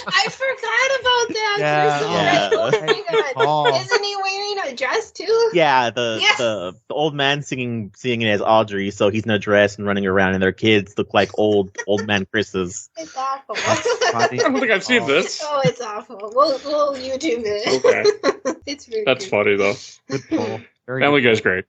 I forgot about that. Yeah. Oh my God. Oh. Isn't he wearing a dress too? Yeah, the old man singing it as Audrey, so he's in a dress and running around, and their kids look like old man Chris's. It's awful. I don't think I've seen this. Oh, it's awful. We'll YouTube it. Okay. It's very That's good. funny though. Good pull. Very Family good. Guy's great.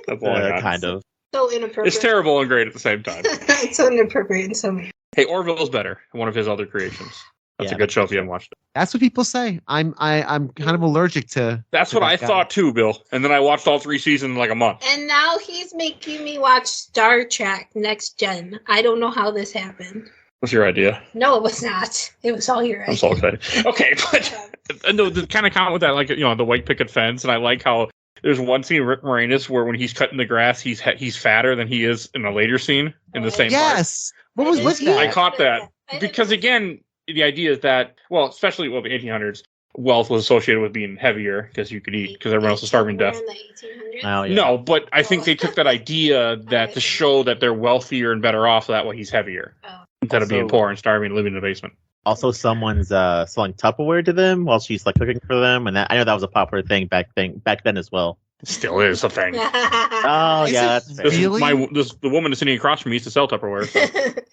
That's all I got. Kind of. So inappropriate. It's terrible and great at the same time. It's so inappropriate in so many. Hey, Orville's better. One of his other creations. That's a good show if you haven't watched it. That's what people say. I'm kind of allergic to. That's to what that I guy. thought too, Bill. And then I watched all 3 seasons in like a month. And now he's making me watch Star Trek Next Gen. I don't know how this happened. What's your idea? No, it was not. It was all your I'm idea. so excited. Okay, but no, the kind of comment with that, like the white picket fence, and I like how there's one scene, Rick Moranis, where when he's cutting the grass, he's fatter than he is in a later scene in the same part. Yes. What was with that? I caught that because again, the idea is that, well, especially the 1800s, wealth was associated with being heavier because you could eat because everyone else was starving to death. In the 1800s? Oh, yeah. No, but I think they took that idea that to show that they're wealthier and better off, so that way he's heavier instead of being Also- poor and starving and living in the basement. Also, someone's selling Tupperware to them while she's like cooking for them, and I know that was a popular thing back then as well. It still is a thing. Oh Is yeah, it that's fair. really? The woman sitting across from me used to sell Tupperware.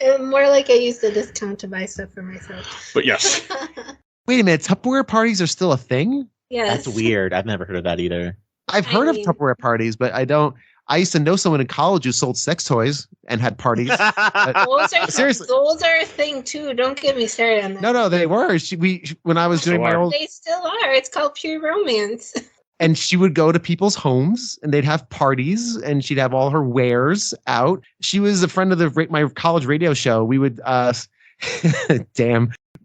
So. More like I used the discount to buy stuff for myself. But yes, Wait a minute. Tupperware parties are still a thing? Yes. That's weird. I've never heard of that either. I've heard of Tupperware parties, but I don't. I used to know someone in college who sold sex toys and had parties. Seriously. Those are a thing too. Don't get me started on that. No, they were. When I was doing my old, They still are. It's called pure romance. and she would go to people's homes and they'd have parties and she'd have all her wares out. She was a friend of my college radio show. We would,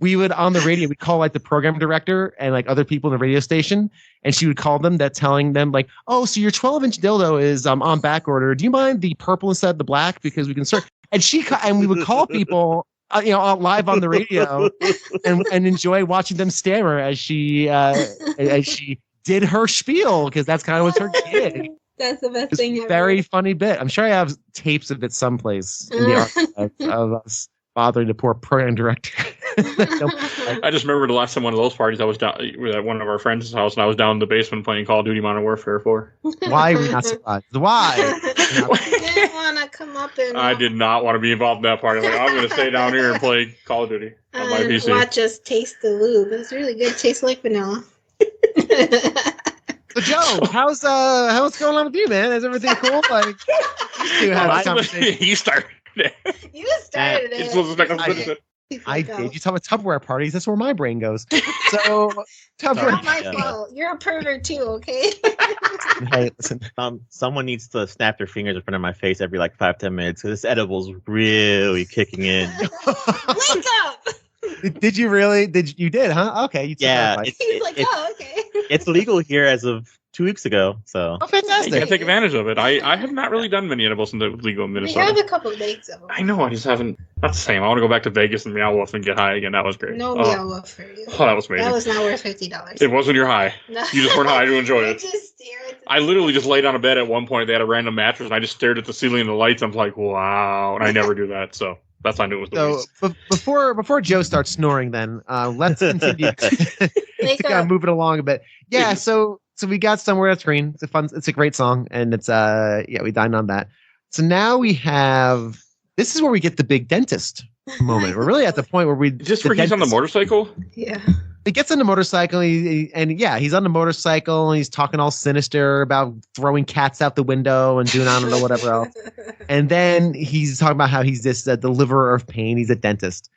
we would on the radio, we'd call like the program director and like other people in the radio station. And she would call them telling them like, "Oh, so your 12-inch dildo is on back order. Do you mind the purple instead of the black? Because we can start." And we would call people, live on the radio and enjoy watching them stammer as she did her spiel, because that's kind of what's her gig. That's the best It's thing a ever. very funny bit. I'm sure I have tapes of it someplace in the archives of us bothering the poor program director. I just remember the last time one of those parties I was down at one of our friends' house, and I was down in the basement playing Call of Duty Modern Warfare 4. Why are we not surprised? Why? You didn't want to come up and I did not want to be involved in that party. I'm like, I'm going to stay down here and play Call of Duty on my PC. watch us taste the lube. It's really good. Tastes like vanilla. So Joe, how's going on with you, man? Is everything cool? Like, you have a conversation. You started it. You started You're it. supposed to stick us with it. I did. You talk about Tupperware parties. That's where my brain goes. So Tupperware. Not my fault. You're a pervert too, okay? Hey, listen. Someone needs to snap their fingers in front of my face every like 5-10 minutes because this edible's really kicking in. Wake up! Did you really? You did, huh? Okay. You took Yeah, my advice. He's like, oh, okay. It's legal here as of 2 weeks ago. So Oh, You fantastic. gotta take advantage of it. I have not really done many edibles in the legal in We have Minnesota. a couple of dates of them. I know, I just haven't. Not the same. I want to go back to Vegas and Meow Wolf and get high again. That was great. No oh, meow wolf for you. oh, that was amazing. That was not worth $50. It wasn't your high. No. You just weren't high to enjoy You it. just stare at the I literally just laid on a bed at one point. They had a random mattress, and I just stared at the ceiling and the lights. I'm like, wow. And I never do that. So that's how I knew it was the So least. before Joe starts snoring, then let's continue to Wake kind of up. move it along a bit. Yeah. So So we got Somewhere That's Green. It's a great song, and it's we dined on that. So now we have. This is where we get the big dentist moment. We're really at the point where he's on the motorcycle. Yeah. He gets on the motorcycle, he's on the motorcycle, and he's talking all sinister about throwing cats out the window and doing I don't know whatever else. And then he's talking about how he's this deliverer of pain. He's a dentist,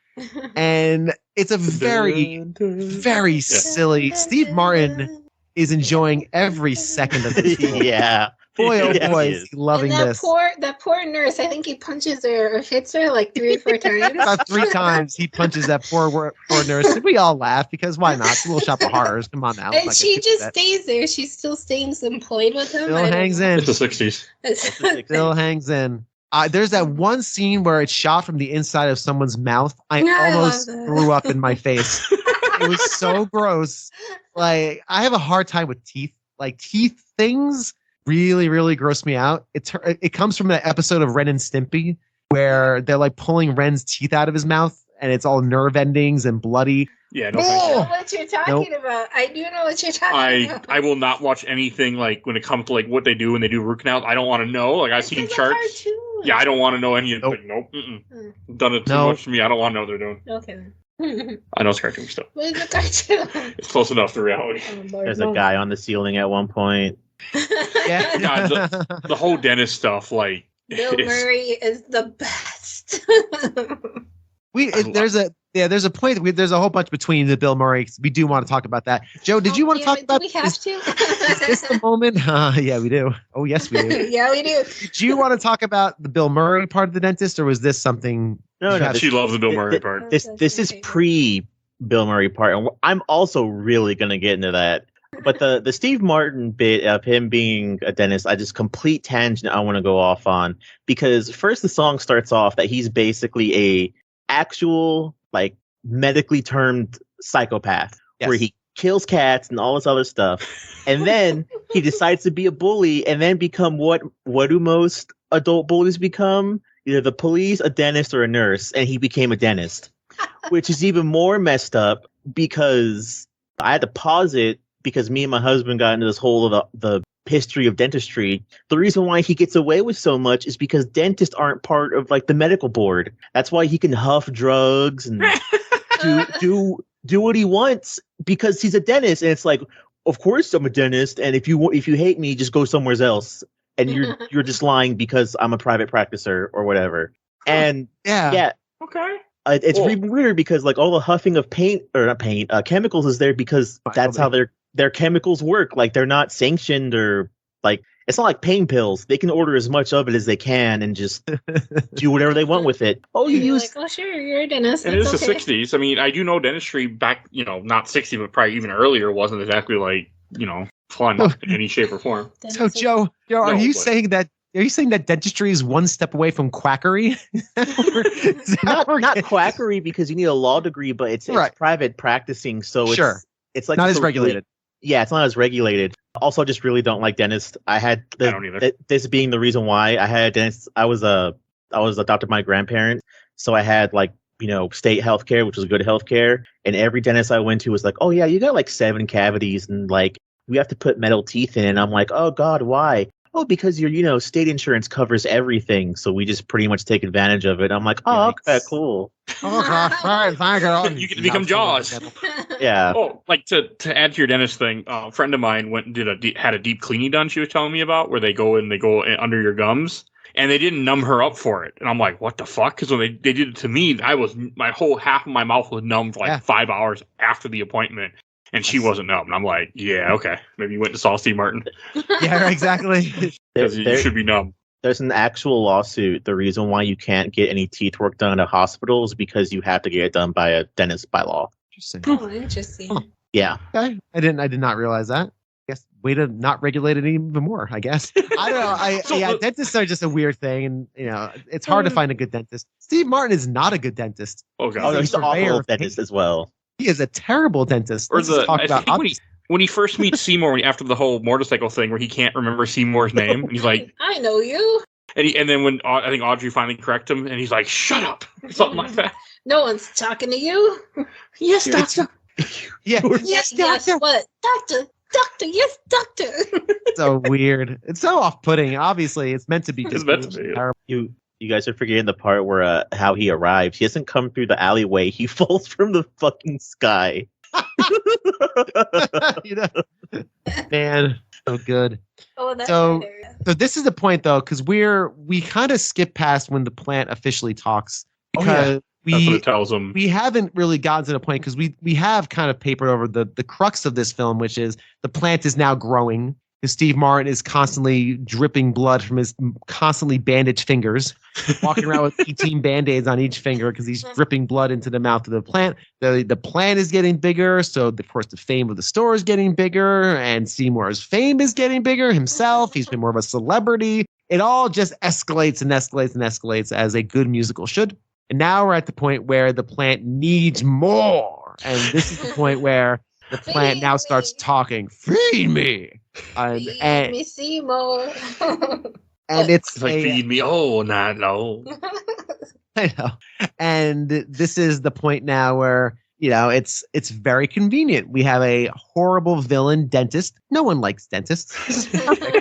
and it's a very, very silly. Steve Martin is enjoying every second of this. Yeah. Boy, oh Yeah, boy, he is is. he loving and this. that poor nurse, I think he punches her or hits her like 3 or 4 times. About 3 times he punches that poor nurse. We all laugh because why not? It's a little shop of horrors. Come on now. And she just stays there. She still stays employed with him. Still hangs in. It's the 60s. Still hangs in. There's that one scene where it's shot from the inside of someone's mouth. I almost threw up in my face. It was so gross. Like, I have a hard time with teeth. Like, teeth things really, really gross me out. It comes from that episode of Ren and Stimpy where they're like pulling Ren's teeth out of his mouth and it's all nerve endings and bloody. Yeah, no, I thank you. know what you're talking about. I do know what you're talking about. I will not watch anything like when it comes to like what they do when they do root canals. I don't want to know. Like I've seen charts. Yeah, I don't want to know any of it. Nope. Done it too much for me. I don't want to know what they're doing. Okay then. I know it's cartoon stuff. What is a cartoon? It's close enough to reality. Oh, Lord, There's a guy on the ceiling at one point. Yeah. God, the whole dentist stuff, like Bill Murray is the best. There's a point. There's a whole bunch between the Bill Murray. We do want to talk about that. Joe, did you want to talk about? Do we have to? Is this the moment? Yeah, we do. Oh, yes, we do. Yeah, we do. Did you want to talk about the Bill Murray part of the dentist, or was this something? No. She loves the Bill Murray part. This is pre Bill Murray part, and I'm also really gonna get into that. But the Steve Martin bit of him being a dentist, I just complete tangent I want to go off on, because first the song starts off that he's basically a actual like medically termed psychopath, where he kills cats and all this other stuff, and then he decides to be a bully and then become what do most adult bullies become? Either the police, a dentist, or a nurse, and he became a dentist, which is even more messed up because I had to pause it because me and my husband got into this whole of the history of dentistry. The reason why he gets away with so much is because dentists aren't part of like the medical board. That's why he can huff drugs and do what he wants because he's a dentist. And it's like, of course I'm a dentist, and if you hate me, just go somewhere else. And you're just lying because I'm a private practicer or whatever. And yeah. Okay. It's even weirder because like all the huffing of chemicals is there because that's how their chemicals work. Like they're not sanctioned or like it's not like pain pills. They can order as much of it as they can and just do whatever they want with it. Oh, you use like, oh sure, you're a dentist. And it is the 60s. I mean, I do know dentistry back, not 60, but probably even earlier wasn't exactly like, fun in any shape or form. So Joe, are you saying that dentistry is one step away from quackery? not quackery because you need a law degree, but it's private practicing, so it's like not as regulated. Yeah, it's not as regulated. Also, just really don't like dentists. I don't either. This being the reason why I had a dentist. I was adopted by my grandparents, so I had like state healthcare, which was good healthcare, and every dentist I went to was like, oh yeah, you got like 7 cavities and like we have to put metal teeth in, and I'm like, oh god, why? Oh, because your state insurance covers everything, so we just pretty much take advantage of it. I'm like, oh, okay, cool. Oh gosh, thank you. You can become Jaws. Yeah. Oh, like to add to your dentist thing, a friend of mine went and had a deep cleaning done. She was telling me about where they go under your gums, and they didn't numb her up for it. And I'm like, what the fuck? Because when they did it to me, my whole half of my mouth was numb for like 5 hours after the appointment. And she wasn't numb. And I'm like, yeah, okay. Maybe you went to saw Steve Martin. Yeah, exactly. Because you should be numb. There's an actual lawsuit. The reason why you can't get any teeth work done at a hospital is because you have to get it done by a dentist by law. Interesting. Oh, interesting. Huh. Yeah. Okay. I did not realize that. I guess way to not regulate it even more, I guess. I don't know. Dentists are just a weird thing, and it's hard to find a good dentist. Steve Martin is not a good dentist. Oh god. He's an awful dentist as well. He is a terrible dentist. Or when he first meets Seymour after the whole motorcycle thing, where he can't remember Seymour's name, and he's like, "I know you." And then when I think Audrey finally corrects him, and he's like, "Shut up," or something like that. No one's talking to you. Yes, doctor. Yeah. Yes, doctor. What, doctor? doctor. Yes, doctor. So weird. It's so off-putting. Obviously, it's meant to be. It's meant to be. Terrible. You guys are forgetting the part where how he arrives. He doesn't come through the alleyway. He falls from the fucking sky. You know? Man, so good. Oh, that's So- better. So this is the point, though, because we kind of skip past when the plant officially talks Oh, because That's what it tells him. we haven't really gotten to the point because we have kind of papered over the crux of this film, which is the plant is now growing. Because Steve Martin is constantly dripping blood from his constantly bandaged fingers, walking around with 18 band-aids on each finger because he's dripping blood into the mouth of the plant. The plant is getting bigger, so of course the fame of the store is getting bigger, and Seymour's fame is getting bigger himself. He's been more of a celebrity. It all just escalates and escalates and escalates as a good musical should. And now we're at the point where the plant needs more. And this is the point where the plant now starts talking. Feed me. Feed me, Seymour. And it's like, feed me. Oh, not no. I know. And this is the point now where, it's very convenient. We have a horrible villain dentist. No one likes dentists. This is perfect.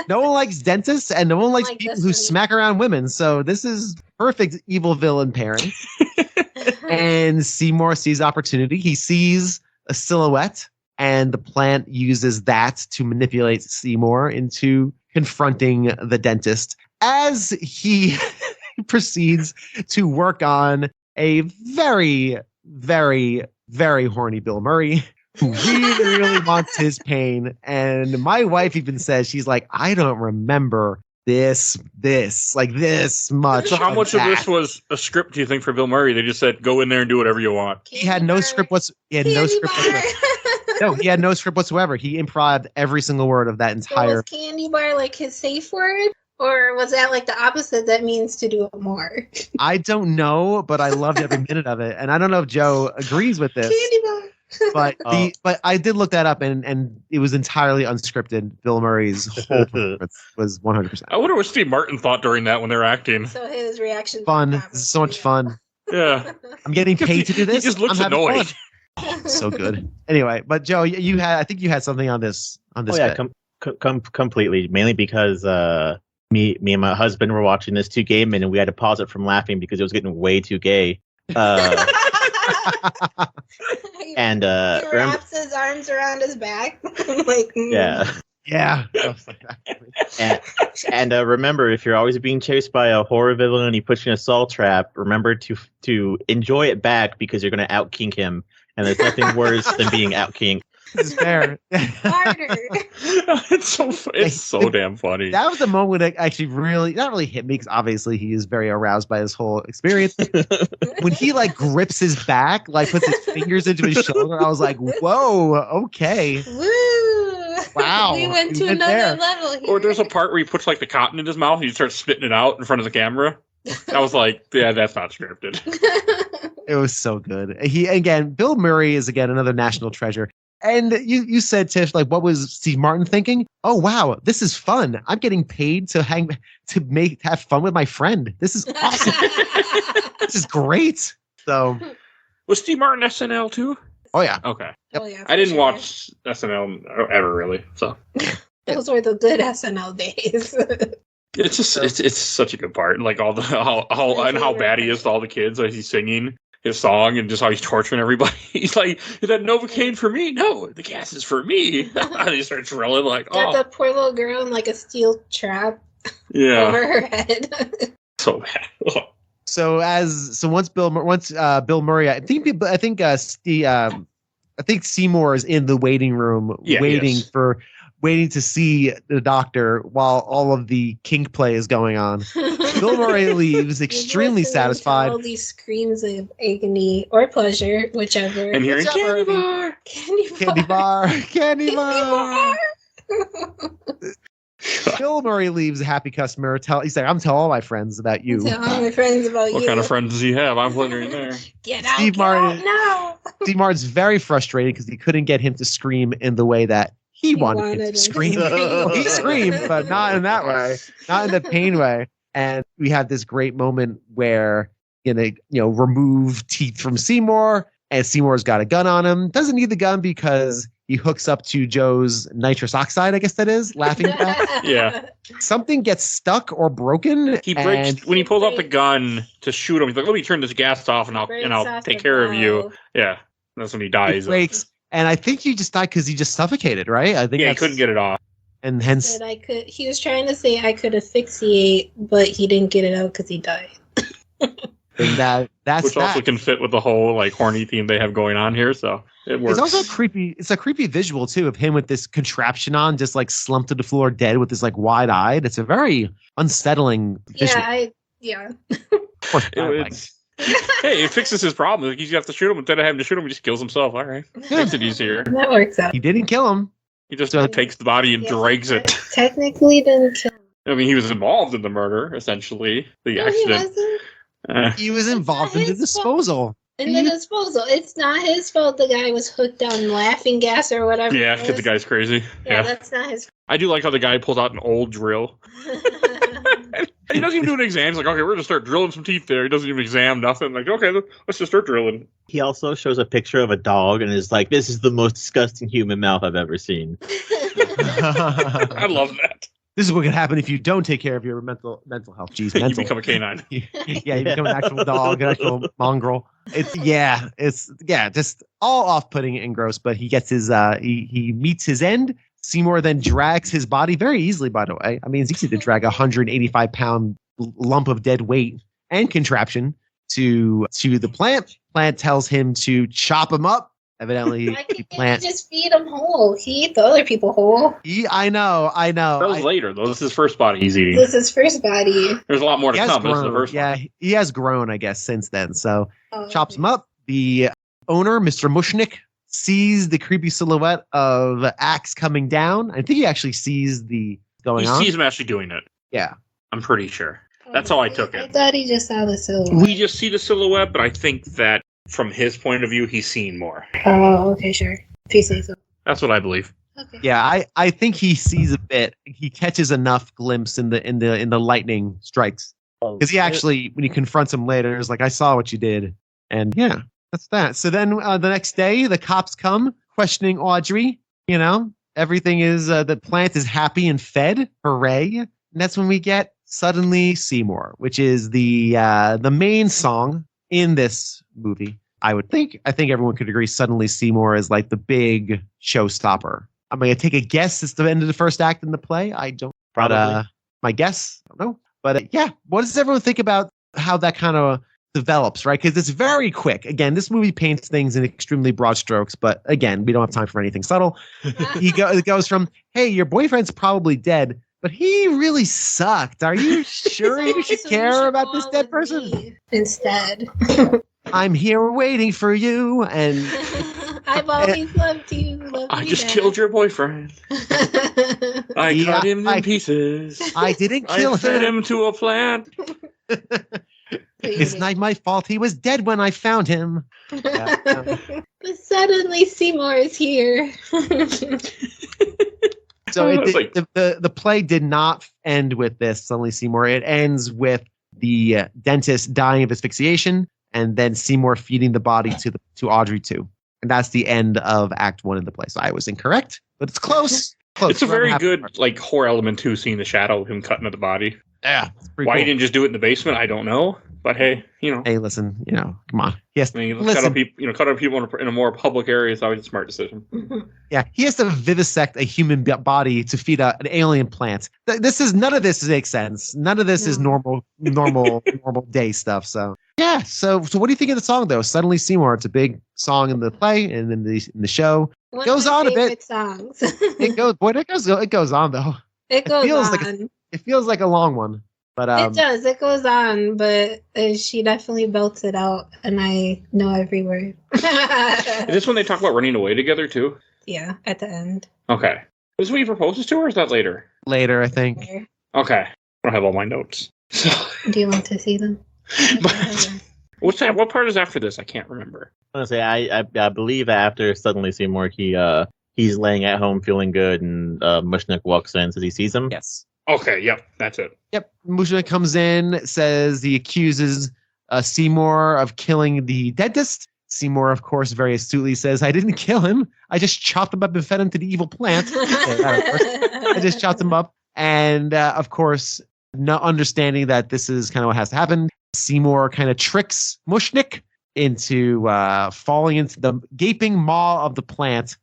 No one likes dentists, and no one likes like people this who one. smack around women. So this is perfect evil villain pairing. And Seymour sees opportunity. He sees a silhouette, and the plant uses that to manipulate Seymour into confronting the dentist as he proceeds to work on a very, very, very horny Bill Murray who really, really wants his pain. And my wife even says, she's like, I don't remember this much. So how much of that. this was a script, do you think, for Bill Murray? They just said, go in there and do whatever you want. He had no script whatsoever. He had no script whatsoever. He improvised every single word of that So entire. was candy bar like his safe word? Or was that like the opposite that means to do it more? I don't know, but I loved every minute of it. And I don't know if Joe agrees with this. Candy bar. But but I did look that up, and it was entirely unscripted. Bill Murray's whole performance was 100%. I wonder what Steve Martin thought during that when they were acting. So his reaction. Fun. This is so much fun. Yeah. I'm getting paid to do this. He just looks I'm having annoyed. fun. Oh, so good. Anyway, but Joe, I think you had something on this. Oh yeah, completely. Mainly because me and my husband were watching this 2 gay men, and we had to pause it from laughing because it was getting way too gay. And he wraps his arms around his back. Like, yeah. And remember, if you're always being chased by a horror villain and he puts you in a saw trap, remember to enjoy it back because you're going to out kink him, and there's nothing worse than being out kinked. This is fair. harder. It's so damn funny. That was the moment that actually not really hit me, because obviously he is very aroused by this whole experience. When he grips his back, puts his fingers into his shoulder, I was like, whoa, okay. Woo! Wow. We went We to went another there. level here. Or there's a part where he puts the cotton in his mouth and he starts spitting it out in front of the camera. I was like, yeah, that's not scripted. It was so good. Bill Murray is another national treasure. And you said, Tiff, what was Steve Martin thinking? Oh wow, this is fun. I'm getting paid to have fun with my friend. This is awesome. This is great. So, Was Steve Martin SNL too? oh yeah, Okay. Oh, yeah, I didn't for sure. watch SNL ever really. So Those were the good SNL days. it's just it's such a good part. And all the how bad he is to all the kids as he's singing his song and just how he's torturing everybody. He's like, is that Novocaine for me? No, the gas is for me. And he starts drilling Got the poor little girl in a steel trap yeah, over her head. so bad. So once Bill Murray, I think Seymour is in the waiting room waiting to see the doctor while all of the kink play is going on. Bill Murray leaves extremely satisfied. All these screams of agony or pleasure, whichever. And hearing Whichever. candy bar. Candy bar. Bill Murray leaves a happy customer. He's like, I'm telling all my friends about you. Tell all my friends about What you. kind of friends does he have? I'm wondering there. Get out! Steve Get Martin- out now! Steve Martin's very frustrated because he couldn't get him to scream in the way that he wanted him to scream. He screamed, but not in that way, not in the pain way. And we have this great moment where remove teeth from Seymour, and Seymour's got a gun on him. Doesn't need the gun because He hooks up to Joe's nitrous oxide, I guess that is, laughing gas. Yeah. Something gets stuck or broken. He breaks when he pulls out the gun to shoot him. He's like, "Let me turn this gas off, and I'll take care of you." Yeah, that's when he dies. It breaks, and I think he just died because he just suffocated, right? I think he couldn't get it off, and hence he was trying to say I could asphyxiate, but he didn't get it out because he died. Which also can fit with the whole like horny theme they have going on here, so it works. It's also creepy. It's a creepy visual too of him with this contraption on, just like slumped to the floor, dead with this like wide eyed. It's a very unsettling visual. Hey, it fixes his problem. Like, you have to shoot him instead of having to shoot him. He just kills himself. All right, makes it easier. That works out. He didn't kill him. He just takes the body and drags it. Technically, didn't kill him. I mean, he was involved in the murder, essentially. The accident. He was involved in the disposal. It's not his fault the guy was hooked on laughing gas or whatever. Yeah, because the guy's crazy. Yeah, that's not his fault. I do like how the guy pulls out an old drill. He doesn't even do an exam. He's like, okay, we're going to start drilling some teeth there. He doesn't even exam nothing. Like, okay, let's just start drilling. He also shows a picture of a dog and is like, this is the most disgusting human mouth I've ever seen. I love that. This is what can happen if you don't take care of your mental health. Jeez, mental. You become a canine. You become an actual dog, an actual mongrel. It's just all off-putting and gross. But he gets his he meets his end. Seymour then drags his body very easily. By the way, I mean it's easy to drag a 185-pound lump of dead weight and contraption to the plant. Plant tells him to chop him up. Evidently, the plant just feed him whole. He eat the other people whole. I know. That was later, though. This is his first body he's eating. This is his first body. There's a lot more to come. This is the first one. He has grown, I guess, since then. So chops him up. The owner, Mr. Mushnick, sees the creepy silhouette of Axe coming down. I think he actually sees the going on. He sees him actually doing it. Yeah. I'm pretty sure. That's how I took it. I thought he just saw the silhouette. We just see the silhouette, but I think that from his point of view, he's seen more. Oh, okay, sure. If you say so. That's what I believe. Okay. Yeah, I think he sees a bit. He catches enough glimpse in the lightning strikes. Because he actually, when he confronts him later, is like, I saw what you did. And yeah, that's that. So then the next day, the cops come questioning Audrey. You know, everything is, the plant is happy and fed. Hooray. And that's when we get Suddenly Seymour, which is the main song in this movie. I think everyone could agree Suddenly Seymour is like the big showstopper. I'm going to take a guess it's the end of the first act in the play. I don't. Probably. My guess, I don't know. But yeah, what does everyone think about how that kind of develops, right? Because it's very quick. Again, this movie paints things in extremely broad strokes, but again, we don't have time for anything subtle. It goes from, hey, your boyfriend's probably dead, but he really sucked. Are you sure you should care about this dead person? Instead. I'm here waiting for you, and I've always loved you. I just killed your boyfriend. I cut him in pieces. I didn't kill him. I fed him to a plant. It's not my fault. He was dead when I found him. But suddenly Seymour is here. So the play did not end with this. Suddenly Seymour. It ends with the dentist dying of asphyxiation, and then Seymour feeding the body to Audrey too. And that's the end of Act 1 of the play. So I was incorrect, but it's close. It's a very good like horror element too, seeing the shadow of him cutting at the body. Yeah. Why he didn't just do it in the basement, I don't know. But hey, you know. Hey, listen, you know, come on. Yes. I mean, cut out people in a more public area is always a smart decision. Yeah, he has to vivisect a human body to feed an alien plant. None of this makes sense. None of this is normal day stuff. So yeah. So what do you think of the song though? Suddenly Seymour. It's a big song in the play and in the show. One goes of my on a bit. Songs. It goes on though. It goes on. It feels like a long one. But it does. It goes on, but she definitely belts it out, and I know every word. Is this when they talk about running away together too? Yeah, at the end. Okay. Is this when he proposes to her, or is that later? Later, I think. Okay. I don't have all my notes. So. Do you want to see them? What part is after this? I can't remember. I was gonna say I believe after Suddenly Seymour, he's laying at home feeling good, and Mushnick walks in, says he sees him. Yes. Okay, yep, that's it. Yep, Mushnick comes in, says he accuses Seymour of killing the dentist. Seymour, of course, very astutely says, I didn't kill him. I just chopped him up and fed him to the evil plant. I just chopped him up. And of course, not understanding that this is kind of what has to happen, Seymour kind of tricks Mushnik into falling into the gaping maw of the plant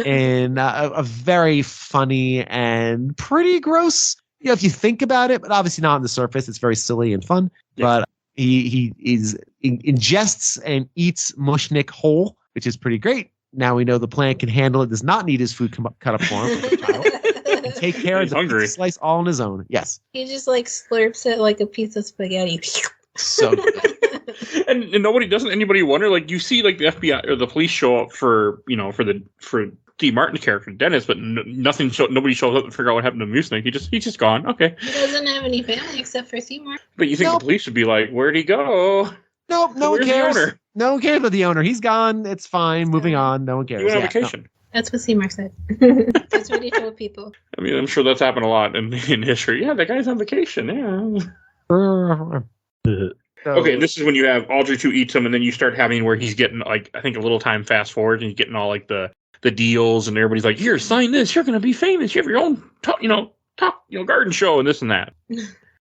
in a very funny and pretty gross, if you think about it, but obviously not on the surface. It's very silly and fun. Yeah. But he ingests and eats Mushnik whole, which is pretty great. Now we know the plant can handle it, does not need his food cut up for him. And take care of the slice all on his own. Yes. He just like slurps it like a piece of spaghetti. So good. and doesn't anybody wonder, like, you see like the FBI or the police show up for Steve Martin's character Dennis, but nobody shows up to figure out what happened to Mushnik. He's just gone. Okay. He doesn't have any family except for Seymour. But you think the police would be like, where'd he go? Nope, no one cares. No one cares about the owner. He's gone. It's fine. Moving on. No one cares. He went on vacation. No. That's what Seymour said. That's what he told people. I mean, I'm sure that's happened a lot in history. Yeah, that guy's on vacation. Yeah. Okay, this is when you have Audrey 2 eats him, and then you start having where he's getting, like, I think a little time fast forward, and he's getting all like the deals, and everybody's like, "Here, sign this. You're going to be famous. You have your own top garden show and this and that."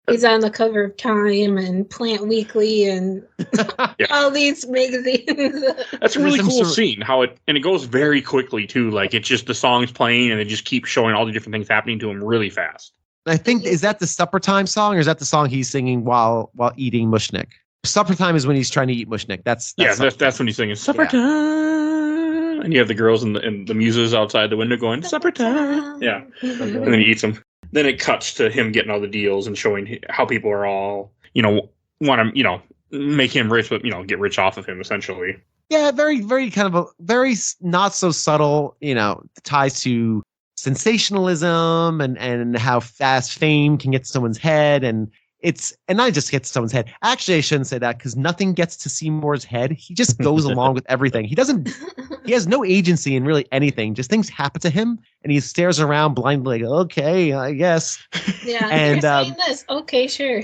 He's on the cover of Time and Plant Weekly and all these magazines. That's a really cool scene. And it goes very quickly too. Like, it's just the song's playing, and it just keeps showing all the different things happening to him really fast. I think, is that the supper time song, or is that the song he's singing while eating Mushnik? Supper time is when he's trying to eat Mushnik. That's when he's singing supper time, and you have the girls and the muses outside the window going supper time. Yeah, and then he eats them. Then it cuts to him getting all the deals and showing how people are all want to make him rich, but get rich off of him essentially. Yeah, very very kind of a very not so subtle ties to sensationalism and how fast fame can get to someone's head, and not just get to someone's head. Actually, I shouldn't say that, because nothing gets to Seymour's head. He just goes along with everything. He has no agency in really anything. Just things happen to him, and he stares around blindly, like, okay, I guess. Yeah, and you're saying this. Okay, sure.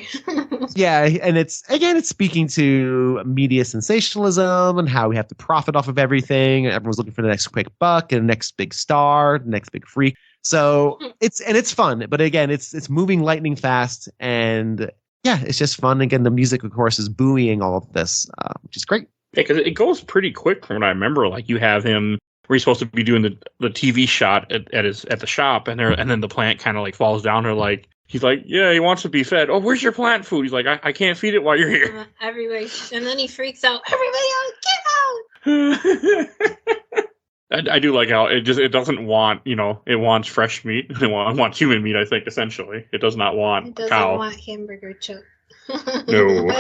Yeah, and it's speaking to media sensationalism and how we have to profit off of everything. Everyone's looking for the next quick buck and the next big star, the next big freak. So it's fun, but again, it's moving lightning fast, and yeah, it's just fun. Again, the music, of course, is buoying all of this, which is great. Yeah, because it goes pretty quick from what I remember. Like, you have him where he's supposed to be doing the TV shot at the shop, and then the plant kind of like falls down. Or like he's like, yeah, he wants to be fed. Oh, where's your plant food? He's like, I can't feed it while you're here. Everybody, and then he freaks out. Everybody out! Get out! I do like how it doesn't want, it wants fresh meat. It wants human meat, I think, essentially. It does not want cow. It doesn't want hamburger chuck. No.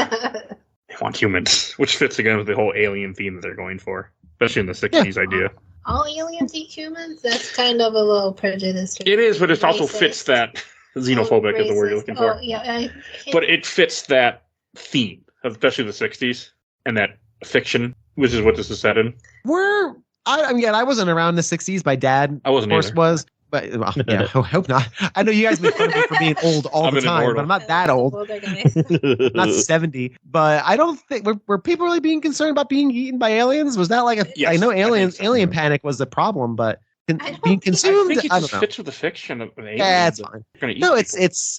They want humans, which fits again with the whole alien theme that they're going for, especially in the 60s idea. All aliens eat humans? That's kind of a little prejudice. It is, but it also fits that xenophobic is the word you're looking for. Yeah, but it fits that theme, especially the 60s, and that fiction, which is what this is set in. I wasn't around in the 60s. My dad, I wasn't, of course, either. was. But yeah, I hope not. I know you guys make fun of me for being old all the time, but I'm not that old. Not 70. But I don't think were people really being concerned about being eaten by aliens? Was that like a? Yes, I know alien panic was the problem, but being consumed. I think it just fits with the fiction of aliens. Yeah, it's fine. No, it's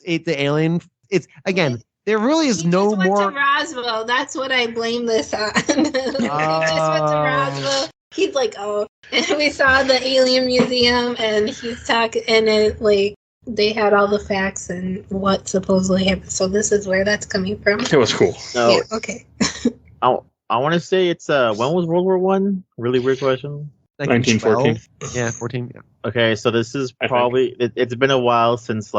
the alien. It's again. There really is no more. He just went to Roswell. That's what I blame this on. He just went to Roswell. He's like, oh, and we saw the alien museum, and he's talking, and it like they had all the facts and what supposedly happened. So this is where that's coming from. It was cool. So, yeah, okay. I want to say it's when was World War One? Really weird question. 1914. Yeah, 14. Yeah. Okay, so this is probably it's been a while since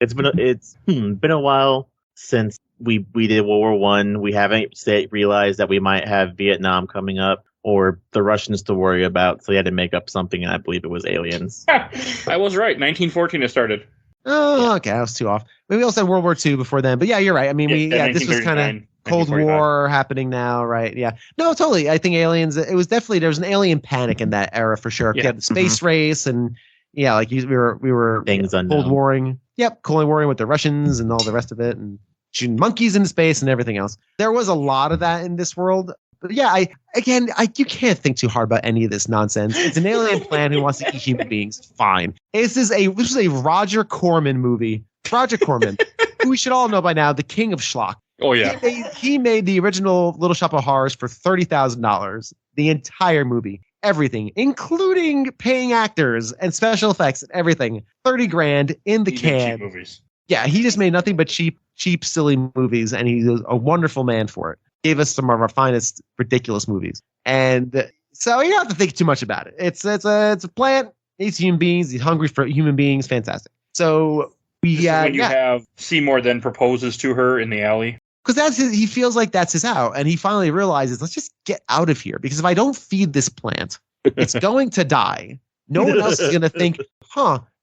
it's been a while since we did World War One. We haven't realized that we might have Vietnam coming up, or the Russians to worry about, so he had to make up something, and I believe it was aliens. I was right. 1914 it started. Oh, okay, I was too off. We also had World War II before then, but yeah, you're right. I mean, this was kind of Cold War happening now, right? Yeah, no, totally. I think aliens. It was definitely there was an alien panic in that era for sure. Yeah. You had the space race, and yeah, like we were things unknown. Cold warring. Yep, Cold warring with the Russians and all the rest of it, and shooting monkeys into space and everything else. There was a lot of that in this world. But yeah, you can't think too hard about any of this nonsense. It's an alien plant who wants to eat human beings. Fine. This is a Roger Corman movie. Roger Corman, who we should all know by now, the king of schlock. Oh yeah. He made the original Little Shop of Horrors for $30,000. The entire movie, everything, including paying actors and special effects and everything. $30,000 in the can. Cheap movies. Yeah, he just made nothing but cheap, silly movies, and he's a wonderful man for it. Gave us some of our finest, ridiculous movies, and so you don't have to think too much about it. It's a plant, eats human beings, he's hungry for human beings, fantastic. So when you have Seymour then proposes to her in the alley. Because he feels like that's his out, and he finally realizes, let's just get out of here. Because if I don't feed this plant, it's going to die. No one else is going to think,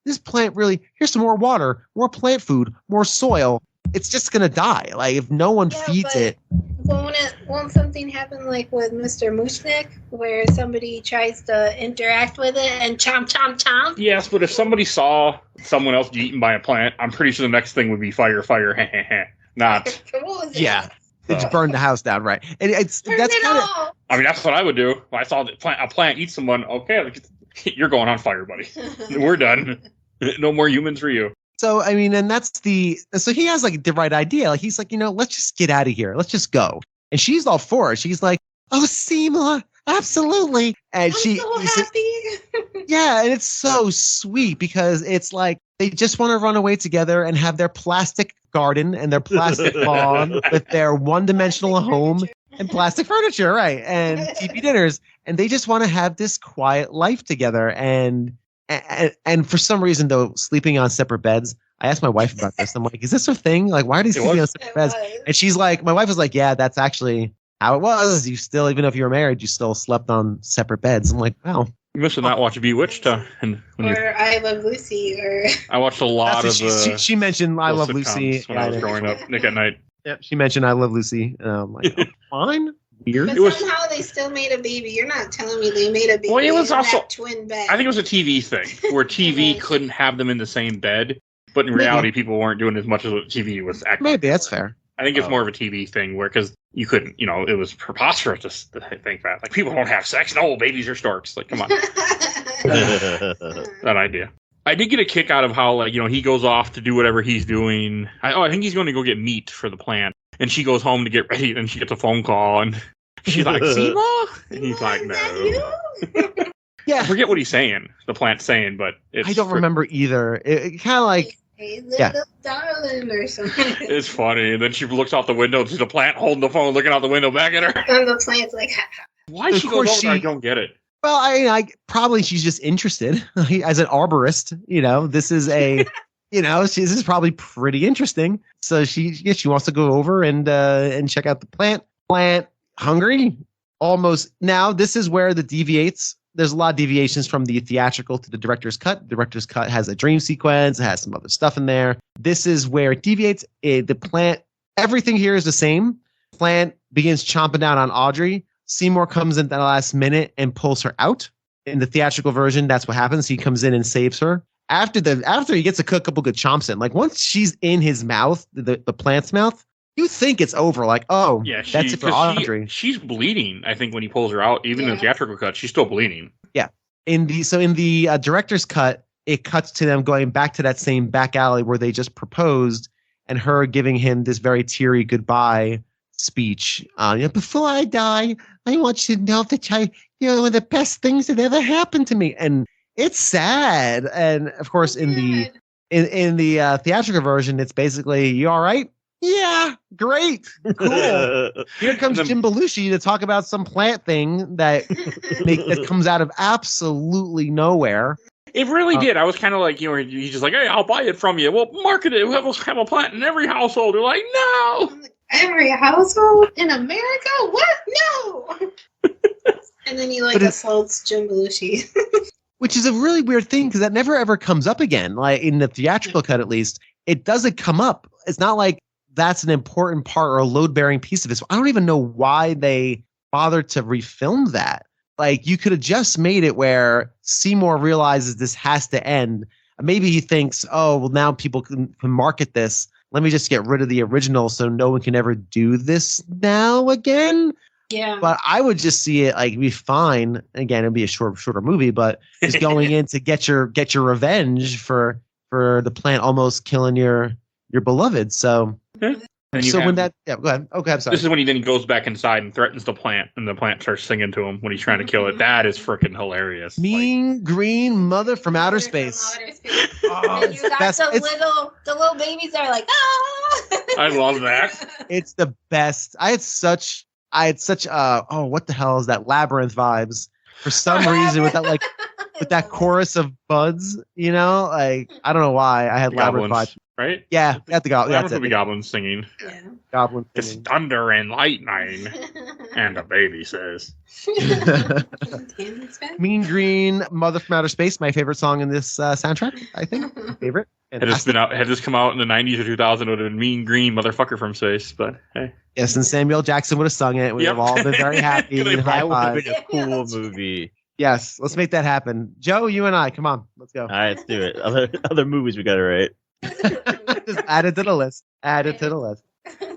this plant really, here's some more water, more plant food, more soil. It's just going to die. Like, if no one feeds it. Won't something happen like with Mr. Mushnik, where somebody tries to interact with it and chomp, chomp, chomp? Yes, but if somebody saw someone else get eaten by a plant, I'm pretty sure the next thing would be fire, not. Yeah. They just burned the house down, right? And that's kind of. I mean, that's what I would do. If I saw a plant eat someone. Okay, you're going on fire, buddy. We're done. No more humans for you. So I mean, and so he has like the right idea. Like he's like, let's just get out of here. Let's just go. And she's all for it. She's like, oh, Seymour, absolutely. And I'm so happy. Yeah, and it's so sweet because it's like they just want to run away together and have their plastic garden and their plastic lawn with their one-dimensional home and plastic furniture, right? And TV dinners, and they just want to have this quiet life together. And for some reason, though, sleeping on separate beds. I asked my wife about this. I'm like, is this a thing? Like, why are they sleeping on separate beds? And she's like, my wife was like, yeah, that's actually how it was. You still, even if you were married, you still slept on separate beds. I'm like, wow. You must have not watched Bewitched. Or I Love Lucy. I watched a lot of she mentioned I Love Lucy when I was growing up. Nick at Night. Yep, she mentioned I Love Lucy. And I'm like, fine. Weird. But somehow they still made a baby. You're not telling me they made a baby. Well, it was also twin bed. I think it was a TV thing where TV couldn't have them in the same bed, but in reality, people weren't doing as much as what TV was acting. Maybe that's fair. I think it's more of a TV thing where because you couldn't, it was preposterous to think that like people don't have sex. No, babies are storks. Like, come on, that idea. I did get a kick out of how like he goes off to do whatever he's doing. I think he's going to go get meat for the plant. And she goes home to get ready, and she gets a phone call, and she's like, Seymour? And he's like, no. Yeah. I forget what he's saying, the plant's saying, but I don't remember either. It kind of like... Hey, little darling, or something. It's funny. And then she looks out the window, and sees the plant holding the phone, looking out the window back at her. And the plant's like, why she goes over? I don't get it. Well, I probably she's just interested. As an arborist, this is a... this is probably pretty interesting. So she wants to go over and check out the plant. Plant hungry, almost. Now this is where the deviates. There's a lot of deviations from the theatrical to the director's cut. The director's cut has a dream sequence. It has some other stuff in there. This is where it deviates. The plant, everything here is the same. Plant begins chomping down on Audrey. Seymour comes in at the last minute and pulls her out. In the theatrical version, that's what happens. He comes in and saves her. After he gets a couple good chomps in, like once she's in his mouth, the plant's mouth, you think it's over. Like, oh, yeah, that's it for Audrey. She's bleeding. I think when he pulls her out, even in the theatrical cut, she's still bleeding. Yeah. In the director's cut, it cuts to them going back to that same back alley where they just proposed, and her giving him this very teary goodbye speech. Before I die, I want you to know that one of the best things that ever happened to me. And it's sad. And of course, in the theatrical version, it's basically, you all right? Yeah, great, cool. Here comes Jim Belushi to talk about some plant thing that comes out of absolutely nowhere. It really did. I was kind of like, he's just like, hey, I'll buy it from you. Well, market it. We'll have a plant in every household. They're like, no. Every household in America? What? No. And then he assaults Jim Belushi. Which is a really weird thing because that never ever comes up again. Like in the theatrical cut, at least, it doesn't come up. It's not like that's an important part or a load-bearing piece of this. I don't even know why they bothered to refilm that. Like you could have just made it where Seymour realizes this has to end. Maybe he thinks, oh, well, now people can market this. Let me just get rid of the original so no one can ever do this now again. Yeah. But I would just see it like be fine. Again, it'd be a shorter movie, but just going in to get your revenge for the plant almost killing your beloved. So And go ahead. Okay, I'm sorry. This is when he then goes back inside and threatens the plant, and the plant starts singing to him when he's trying to kill it. That is freaking hilarious. Mean green mother from outer space. Oh, and you got the little babies are like, ah! I love that. It's the best. I had such what the hell is that, Labyrinth vibes for some reason with that chorus of buds, you know, like I don't know why I had Labyrinth vibes. Right? Yeah, at the goblin. Labyrinth would be goblins singing. Yeah. Goblin It's singing. thunder and lightning, and the baby says. Mean Green, Mother from Outer Space, my favorite song in this soundtrack. I think my favorite. Had this come out in the 90s or 2000, it would have been Mean Green Motherfucker from Space. But hey, yes, and Samuel Jackson would have sung it. We'd have all been very happy. That That would have been a cool movie. Yes, let's make that happen. Joe, you and I, come on, let's go. All right, let's do it. Other movies we got to rate. Just add it to the list.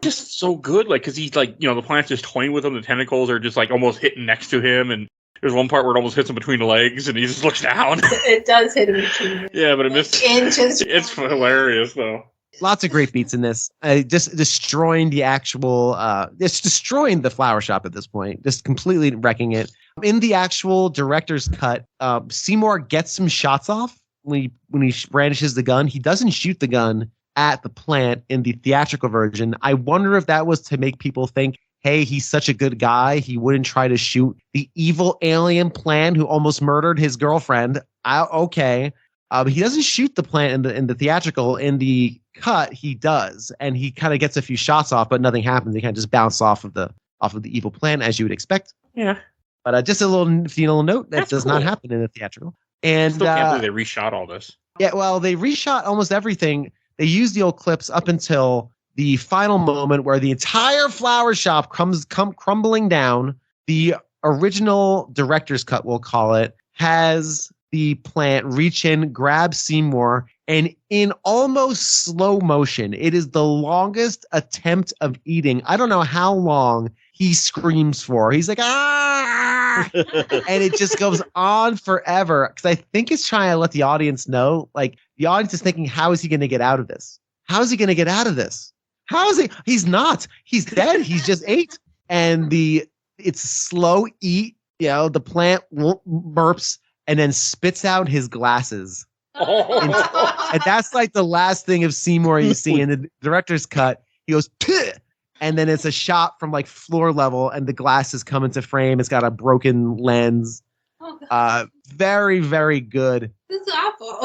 just so good. Like, because he's like, the plant's just toying with him. The tentacles are just like almost hitting next to him, and there's one part where it almost hits him between the legs, and he just looks down. It does hit him between. Yeah, but it missed. It's hilarious though. Lots of great beats in this. Just destroying the actual. It's destroying the flower shop at this point. Just completely wrecking it. In the actual director's cut, Seymour gets some shots off when he brandishes the gun. He doesn't shoot the gun at the plant in the theatrical version. I wonder if that was to make people think, hey, he's such a good guy, he wouldn't try to shoot the evil alien plant who almost murdered his girlfriend. Okay. He doesn't shoot the plant in the theatrical. In the cut, he does, and he kind of gets a few shots off, but nothing happens. He kind of just bounce off of the evil plant, as you would expect. Yeah. But just a little note that does not happen in the theatrical. And still can't believe they reshot all this. Yeah, well, they reshot almost everything. They used the old clips up until the final moment where the entire flower shop comes crumbling down. The original director's cut, we'll call it, has the plant reach in, grab Seymour, and in almost slow motion, it is the longest attempt of eating. I don't know how long he screams for. He's like, ah! And it just goes on forever. Because I think it's trying to let the audience know, like, the audience is thinking, how is he going to get out of this? How is he going to get out of this? How is he? He's not. He's dead. He's just ate. And it's slow eat. The plant burps and then spits out his glasses. And that's like the last thing of Seymour you see in the director's cut. He goes, "Pugh!" And then it's a shot from like floor level, and the glasses come into frame. It's got a broken lens. Very, very good. This is awful.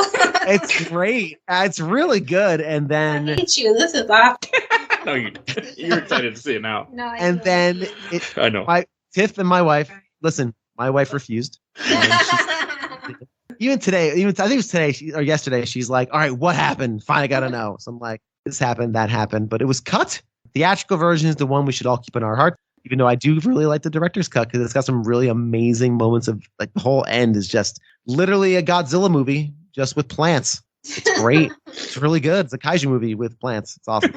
It's great. It's really good. And then I hate you. This is awful. No, you're excited to see it now. No, I know. Tiff and my wife. Listen, my wife refused. Even today, I think it was today or yesterday, she's like, all right, what happened? Finally got to know. So I'm like, this happened, that happened, but it was cut. Theatrical version is the one we should all keep in our heart, even though I do really like the director's cut because it's got some really amazing moments of like the whole end is just literally a Godzilla movie just with plants. It's great. It's really good. It's a kaiju movie with plants. It's awesome.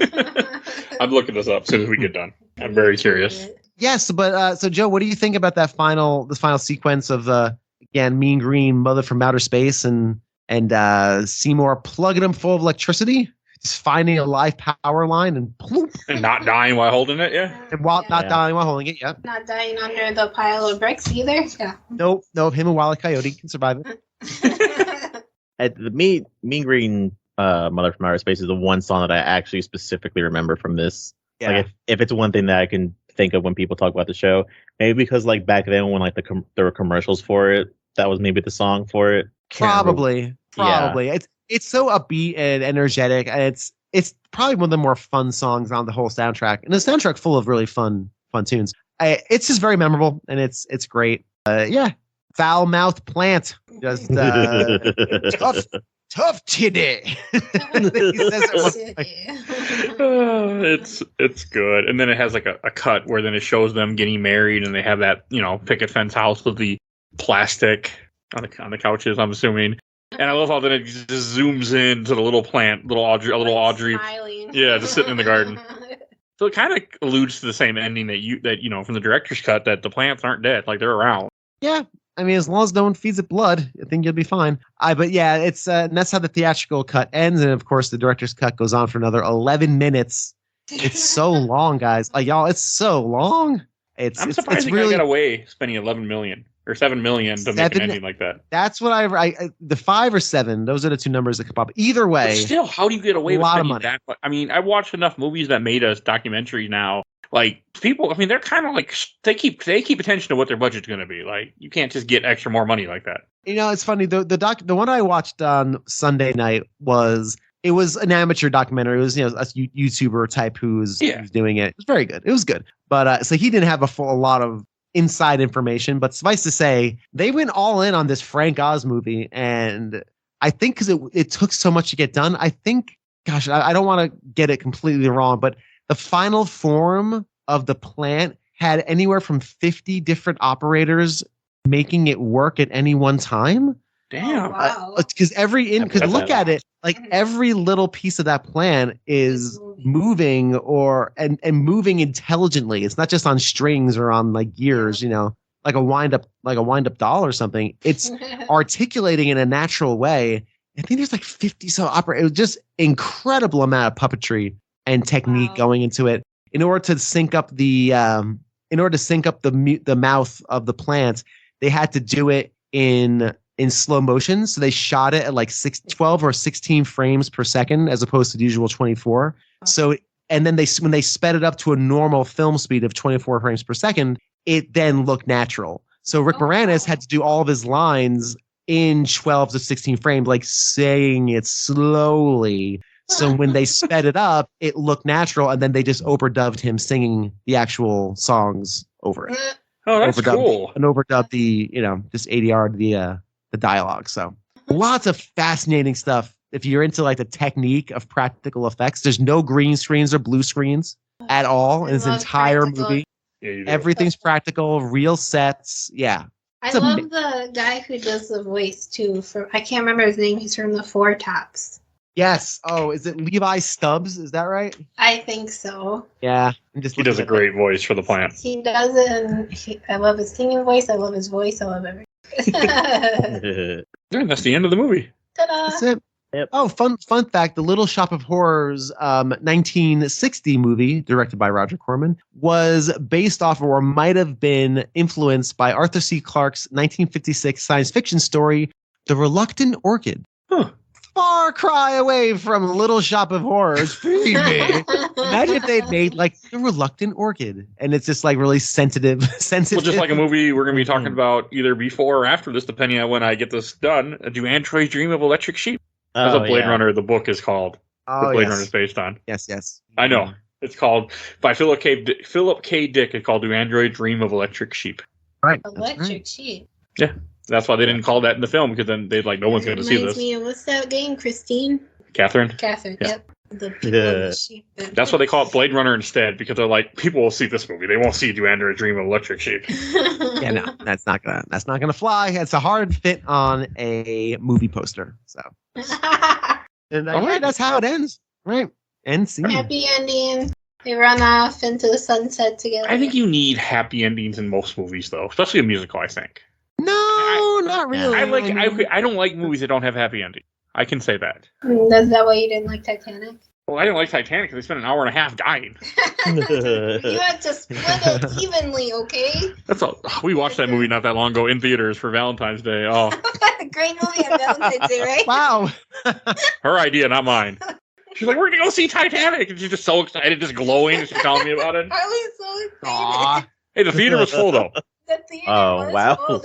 I'm looking this up as soon as we get done. I'm very curious. Yes, but so Joe, what do you think about this final sequence of again, Mean Green, Mother from Outer Space, and Seymour plugging him full of electricity, just finding a live power line and ploop. And not dying while holding it, yeah? And not dying while holding it, yeah. Not dying under the pile of bricks either. Yeah. Nope, him and Wile E. Coyote can survive it. The Mean Green Mother from Outer Space is the one song that I actually specifically remember from this. Yeah. Like if it's one thing that I can think of when people talk about the show, maybe because like back then when like there were commercials for it, that was maybe the song for it. Probably. Yeah. It's so upbeat and energetic, and it's probably one of the more fun songs on the whole soundtrack. And the soundtrack full of really fun tunes. It's just very memorable, and it's great. Yeah, foul mouthed plant, just tough titty. It's good. And then it has like a cut where then it shows them getting married, and they have that picket fence house with the plastic on the couches, I'm assuming. And I love how then it just zooms in to the little plant, little Audrey. Smiling. Yeah, just sitting in the garden. So it kind of alludes to the same ending that from the director's cut, that the plants aren't dead, like they're around. Yeah. I mean, as long as no one feeds it blood, I think you'll be fine. But yeah, it's and that's how the theatrical cut ends. And of course, the director's cut goes on for another 11 minutes. It's so long, guys. Y'all, it's so long. I'm surprised they got away spending $11 million or $7 million to make an ending like that. That's what I the 5 or 7. Those are the two numbers that come up. Either way, but still, how do you get away with spending that? I mean, I watched enough movies that made us documentaries now. Like people, I mean, they're kind of like they keep attention to what their budget's going to be. Like you can't just get extra more money like that. It's funny. The one I watched on Sunday night was an amateur documentary. It was a YouTuber type who's doing it. It was very good. It was good, but so he didn't have a lot of inside information. But suffice to say, they went all in on this Frank Oz movie, and I think because it took so much to get done. I think, gosh, I don't want to get it completely wrong, but the final form of the plant had anywhere from 50 different operators making it work at any one time. Damn. Wow. Because look at it, like every little piece of that plant is moving and moving intelligently. It's not just on strings or on like gears, like a wind up doll or something. It's articulating in a natural way. I think there's like 50 operators. It was just incredible amount of puppetry and technique going into it in order to sync up the mouth of the plant. They had to do it in slow motion, so they shot it at like 12 or 16 frames per second as opposed to the usual 24. So and then when they sped it up to a normal film speed of 24 frames per second, it then looked natural. So Rick Moranis had to do all of his lines in 12 to 16 frames, like saying it slowly. So when they sped it up, it looked natural, and then they just overdubbed him singing the actual songs over it. Oh, that's cool. And overdubbed the, just ADR the dialogue. So lots of fascinating stuff. If you're into like the technique of practical effects, there's no green screens or blue screens at all in this entire movie. Yeah, everything's practical, real sets. Yeah. I love the guy who does the voice too. I can't remember his name. He's from the Four Tops. Yes. Oh, is it Levi Stubbs? Is that right? I think so. Yeah. He does a great voice for the plant. He does it, and I love his singing voice. I love his voice. I love everything. Yeah, that's the end of the movie. Ta-da! That's it. Yep. Oh, fun fact, the Little Shop of Horrors 1960 movie, directed by Roger Corman, was based off or might have been influenced by Arthur C. Clarke's 1956 science fiction story, The Reluctant Orchid. Huh. Far cry away from Little Shop of Horrors. Imagine if they'd made like The Reluctant Orchid, and it's just like really sensitive. Well, just like a movie we're going to be talking about either before or after this, depending on when I get this done. Do Androids Dream of Electric Sheep? That's what Blade Runner, the book is called. The Blade Runner is based on. Yes. I know. It's called, by Philip K. Dick, it's called Do Androids Dream of Electric Sheep. Right. Electric Sheep. Yeah. That's why they didn't call that in the film, because then they'd like, no one's going to see this. Reminds me of, what's that game, Christine? Catherine, yep. The people the sheep. That's why they call it Blade Runner instead, because they're like, people will see this movie. They won't see Do Androids Dream of Electric Sheep. Yeah, no, that's not gonna fly. It's a hard fit on a movie poster. So, and that's how it ends. Right, end scene. Happy ending. They run off into the sunset together. I think you need happy endings in most movies, though, especially a musical. I think. No, not really. I don't like movies that don't have happy endings. I can say that. Is that why you didn't like Titanic? Well, I didn't like Titanic because they spent an hour and a half dying. You had to split it evenly, okay? That's all. We watched that movie not that long ago in theaters for Valentine's Day. Oh, great movie on Valentine's Day, right? Wow. Her idea, not mine. She's like, we're gonna go see Titanic, and she's just so excited, just glowing, and she's telling me about it. I was so excited. Aww. Hey, the theater was full though. The theater was full.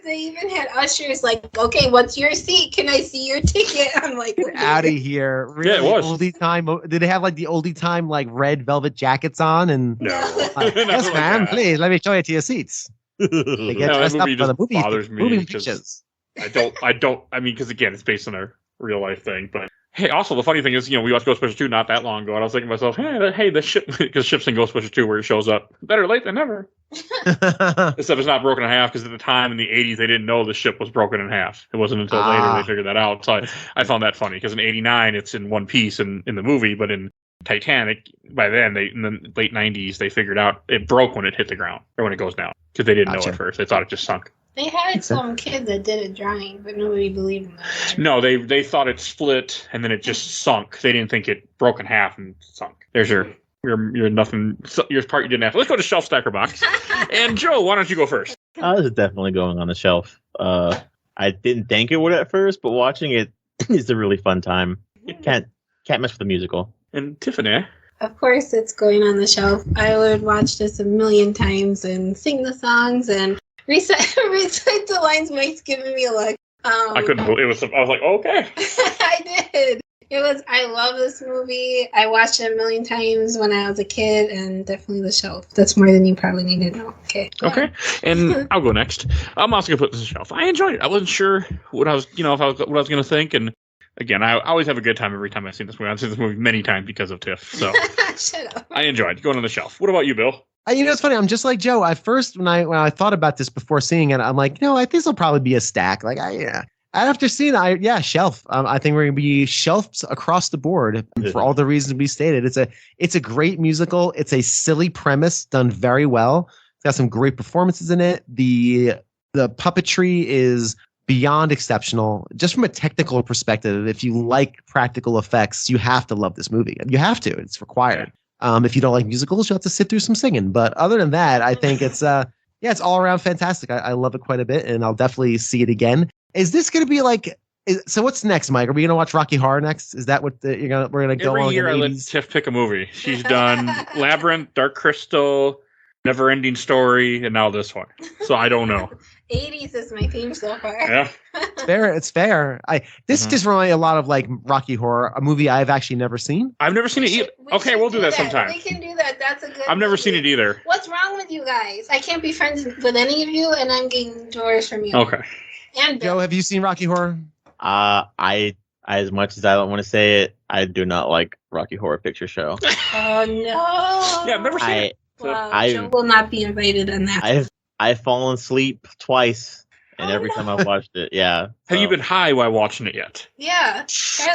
They even had ushers like, okay, what's your seat? Can I see your ticket? I'm like, get out of here. Really? Yeah, it was. Oldie time. Did they have like the oldie time like red velvet jackets on? And no. Like, yes, ma'am. Please let me show you to your seats. They get dressed up for the movie. Bothers me movie pictures. I don't. I mean, because again, it's based on a real life thing, but. Hey, also, the funny thing is, we watched Ghostbusters 2 not that long ago, and I was thinking to myself, hey, the ship, because ship's in Ghostbusters 2 where it shows up. Better late than never. Except it's not broken in half, because at the time in the 80s, they didn't know the ship was broken in half. It wasn't until later they figured that out. So I found that funny, because in 89, it's in one piece in the movie, but in Titanic, by then, in the late 90s, they figured out it broke when it hit the ground, or when it goes down, because they didn't know at first. They thought it just sunk. They had some kid that did a drawing, but nobody believed in that. No, they thought it split, and then it just sunk. They didn't think it broke in half and sunk. There's your nothing, your part you didn't have. Let's go to Shelf Stacker Box. And Joe, why don't you go first? This is definitely going on the shelf. I didn't think it would at first, but watching it is a really fun time. Can't mess with the musical. And Tiffany? Of course, it's going on the shelf. I would watch this a million times and sing the songs and recite the lines. Mike's giving me a look. I couldn't believe it. I was like, okay. I did. I love this movie. I watched it a million times when I was a kid, and definitely the shelf. That's more than you probably need to know. Okay. And I'll go next. I'm also gonna put this on the shelf. I enjoyed it. I wasn't sure what I was gonna think, and again, I always have a good time every time I see this movie. I've seen this movie many times because of Tiff. So shut up. I enjoyed it. Going on the shelf. What about you, Bill? It's funny. I'm just like Joe. At first, when I thought about this before seeing it, I'm like, I think this will probably be a stack. After seeing it, shelf. I think we're gonna be shelves across the board for all the reasons we stated. It's a great musical. It's a silly premise done very well. It's got some great performances in it. The puppetry is beyond exceptional. Just from a technical perspective, if you like practical effects, you have to love this movie. You have to. It's required. If you don't like musicals, you'll have to sit through some singing. But other than that, I think it's it's all around fantastic. I love it quite a bit, and I'll definitely see it again. Is this going to be like? So what's next, Mike? Are we going to watch Rocky Horror next? Is that what we're going to go on? Every year I let Tiff pick a movie. She's done Labyrinth, Dark Crystal, Never Ending Story, and now this one. So I don't know. 80s is my theme so far. Yeah. It's fair. This just reminds me a lot of like Rocky Horror, a movie I've actually never seen. I've never seen it either. Okay, we'll do that sometime. We can do that. That's a good I've never seen it either. What's wrong with you guys? I can't be friends with any of you, and I'm getting doors from you. Okay. And Joe, have you seen Rocky Horror? I as much as I don't want to say it, I do not like Rocky Horror Picture Show. Oh no! Yeah, I've never seen it. Wow, Joe will not be invited on that. I've fallen asleep twice, and every time I've watched it, yeah. Have you been high while watching it yet? Yeah.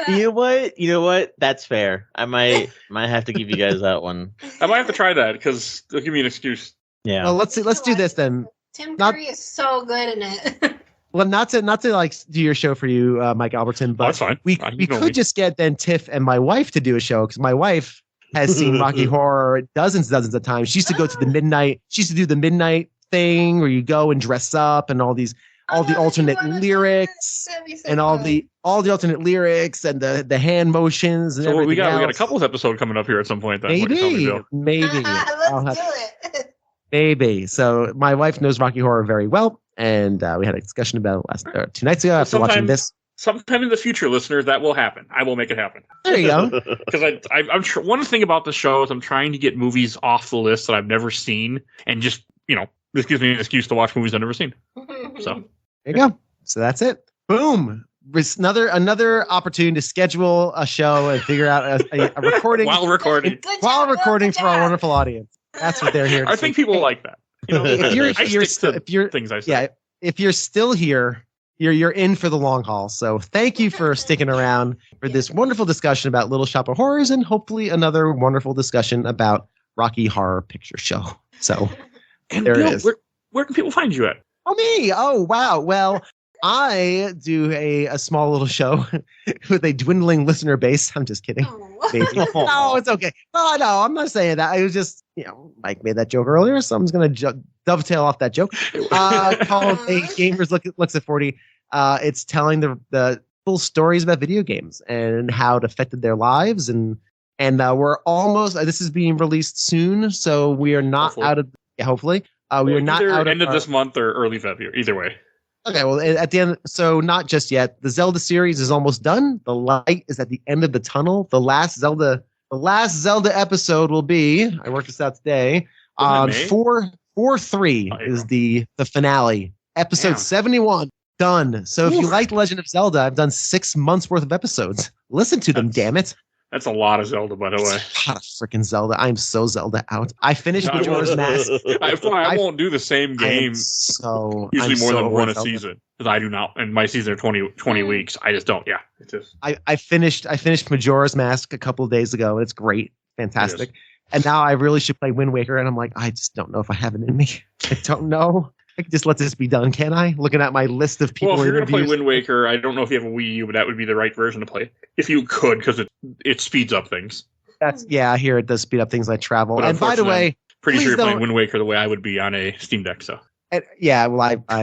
You know what? That's fair. I might have to give you guys that one. I might have to try that because they'll give me an excuse. Yeah. Well, let's do this then. Tim Curry is so good in it. Well, not to like do your show for you, Mike Albertin, but that's fine. we could just get then Tiff and my wife to do a show, because my wife has seen Rocky Horror dozens of times. She used to go to the midnight. She used to do the midnight thing where you go and dress up and all the alternate lyrics and all the alternate lyrics and the hand motions and so everything. We got a else. couples episode coming up here at some point. Then Maybe. Let's do it. Maybe. So my wife knows Rocky Horror very well, and we had a discussion about it 2 nights ago after watching this. Sometime in the future, listeners, that will happen. I will make it happen. There you go. Because I'm one thing about the show is I'm trying to get movies off the list that I've never seen, and just this gives me an excuse to watch movies I've never seen. So there you go. So that's it. Boom. Another opportunity to schedule a show and figure out a recording while recording for our wonderful audience. That's what they're here. I think people like that. If you're still here, you're in for the long haul. So thank you for sticking around for this wonderful discussion about Little Shop of Horrors, and hopefully another wonderful discussion about Rocky Horror Picture Show. So and there Bill, it is. Where can people find you at? Oh, me. Oh, wow. Well, I do a small little show with a dwindling listener base. I'm just kidding. Maybe. No, it's okay. No, I'm not saying that. I was just, Mike made that joke earlier, so I'm just going to dovetail off that joke. Called A Gamers Looks at 40. It's telling the full stories about video games and how it affected their lives. And we're almost, this is being released soon, so we are not hopefully. out of, hopefully. We are not out of end of this month or early February, either way. Okay, well, at the end, so not just yet. The Zelda series is almost done. The light is at the end of the tunnel. The last Zelda episode will be, I worked this out today, on 4/3 is the finale. Episode 71, done. So if you like Legend of Zelda, I've done 6 months worth of episodes. Listen to them, damn it. That's a lot of Zelda, by the way. A lot of freaking Zelda. I'm so Zelda out. I finished Majora's Mask. I won't do the same game usually more than one a season, because I do not. And my season are 20 weeks. I just don't. Yeah. It's just... I finished Majora's Mask a couple of days ago, and it's great. Fantastic. And now I really should play Wind Waker, and I'm like, I just don't know if I have it in me. I don't know. I can just let this be done, can I? Looking at my list of people. Well, if you're going to play Wind Waker, I don't know if you have a Wii U, but that would be the right version to play. If you could, because it speeds up things. I hear it does speed up things like travel. And by the way, pretty sure you're playing Wind Waker the way I would be on a Steam Deck. So I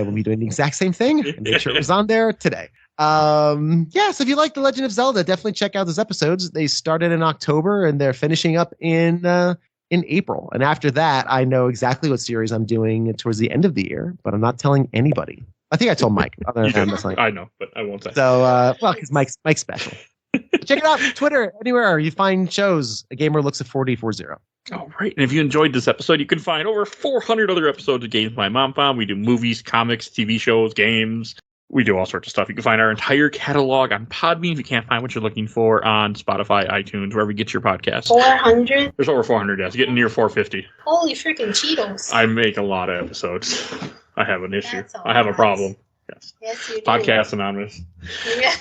will be doing the exact same thing. And make sure it was on there today. So if you like The Legend of Zelda, definitely check out those episodes. They started in October and they're finishing up in April. And after that, I know exactly what series I'm doing towards the end of the year, but I'm not telling anybody. I think I told Mike. I know, but I won't say. So, because Mike's special. Check it out. Twitter, anywhere you find shows. A Gamer Looks at 4040. All right. And if you enjoyed this episode, you can find over 400 other episodes of Games My Mom Found. We do movies, comics, TV shows, games. We do all sorts of stuff. You can find our entire catalog on Podbean if you can't find what you're looking for on Spotify, iTunes, wherever you get your podcasts. 400? There's over 400, yes. Getting near 450. Holy freaking Cheetos. I make a lot of episodes. I have an issue. I have a problem. Yes, you do. Podcast Anonymous. Yeah.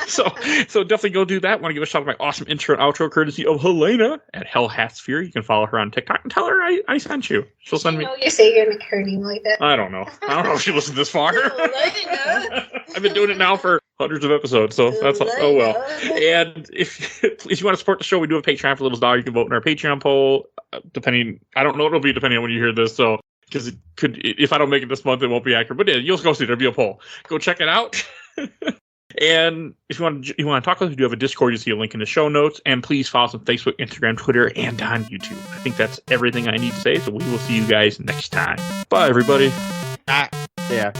So definitely go do that. I want to give a shout out to my awesome intro and outro courtesy of Helena at Hell Hat Sphere. You can follow her on TikTok and tell her I sent you. She'll send me. You say you're gonna her name like that. I don't know if she listened this far. I've been doing it now for hundreds of episodes, so that's oh well. And if you want to support the show, we do have a Patreon for little dollar. You can vote in our Patreon poll. Depending, I don't know what it'll be depending on when you hear this. So. Because it could, if I don't make it this month, it won't be accurate. But yeah, you'll go see there'll be a poll. Go check it out. And if you want to talk with us, we do have a Discord. You see a link in the show notes. And please follow us on Facebook, Instagram, Twitter, and on YouTube. I think that's everything I need to say. So we will see you guys next time. Bye, everybody. Yeah.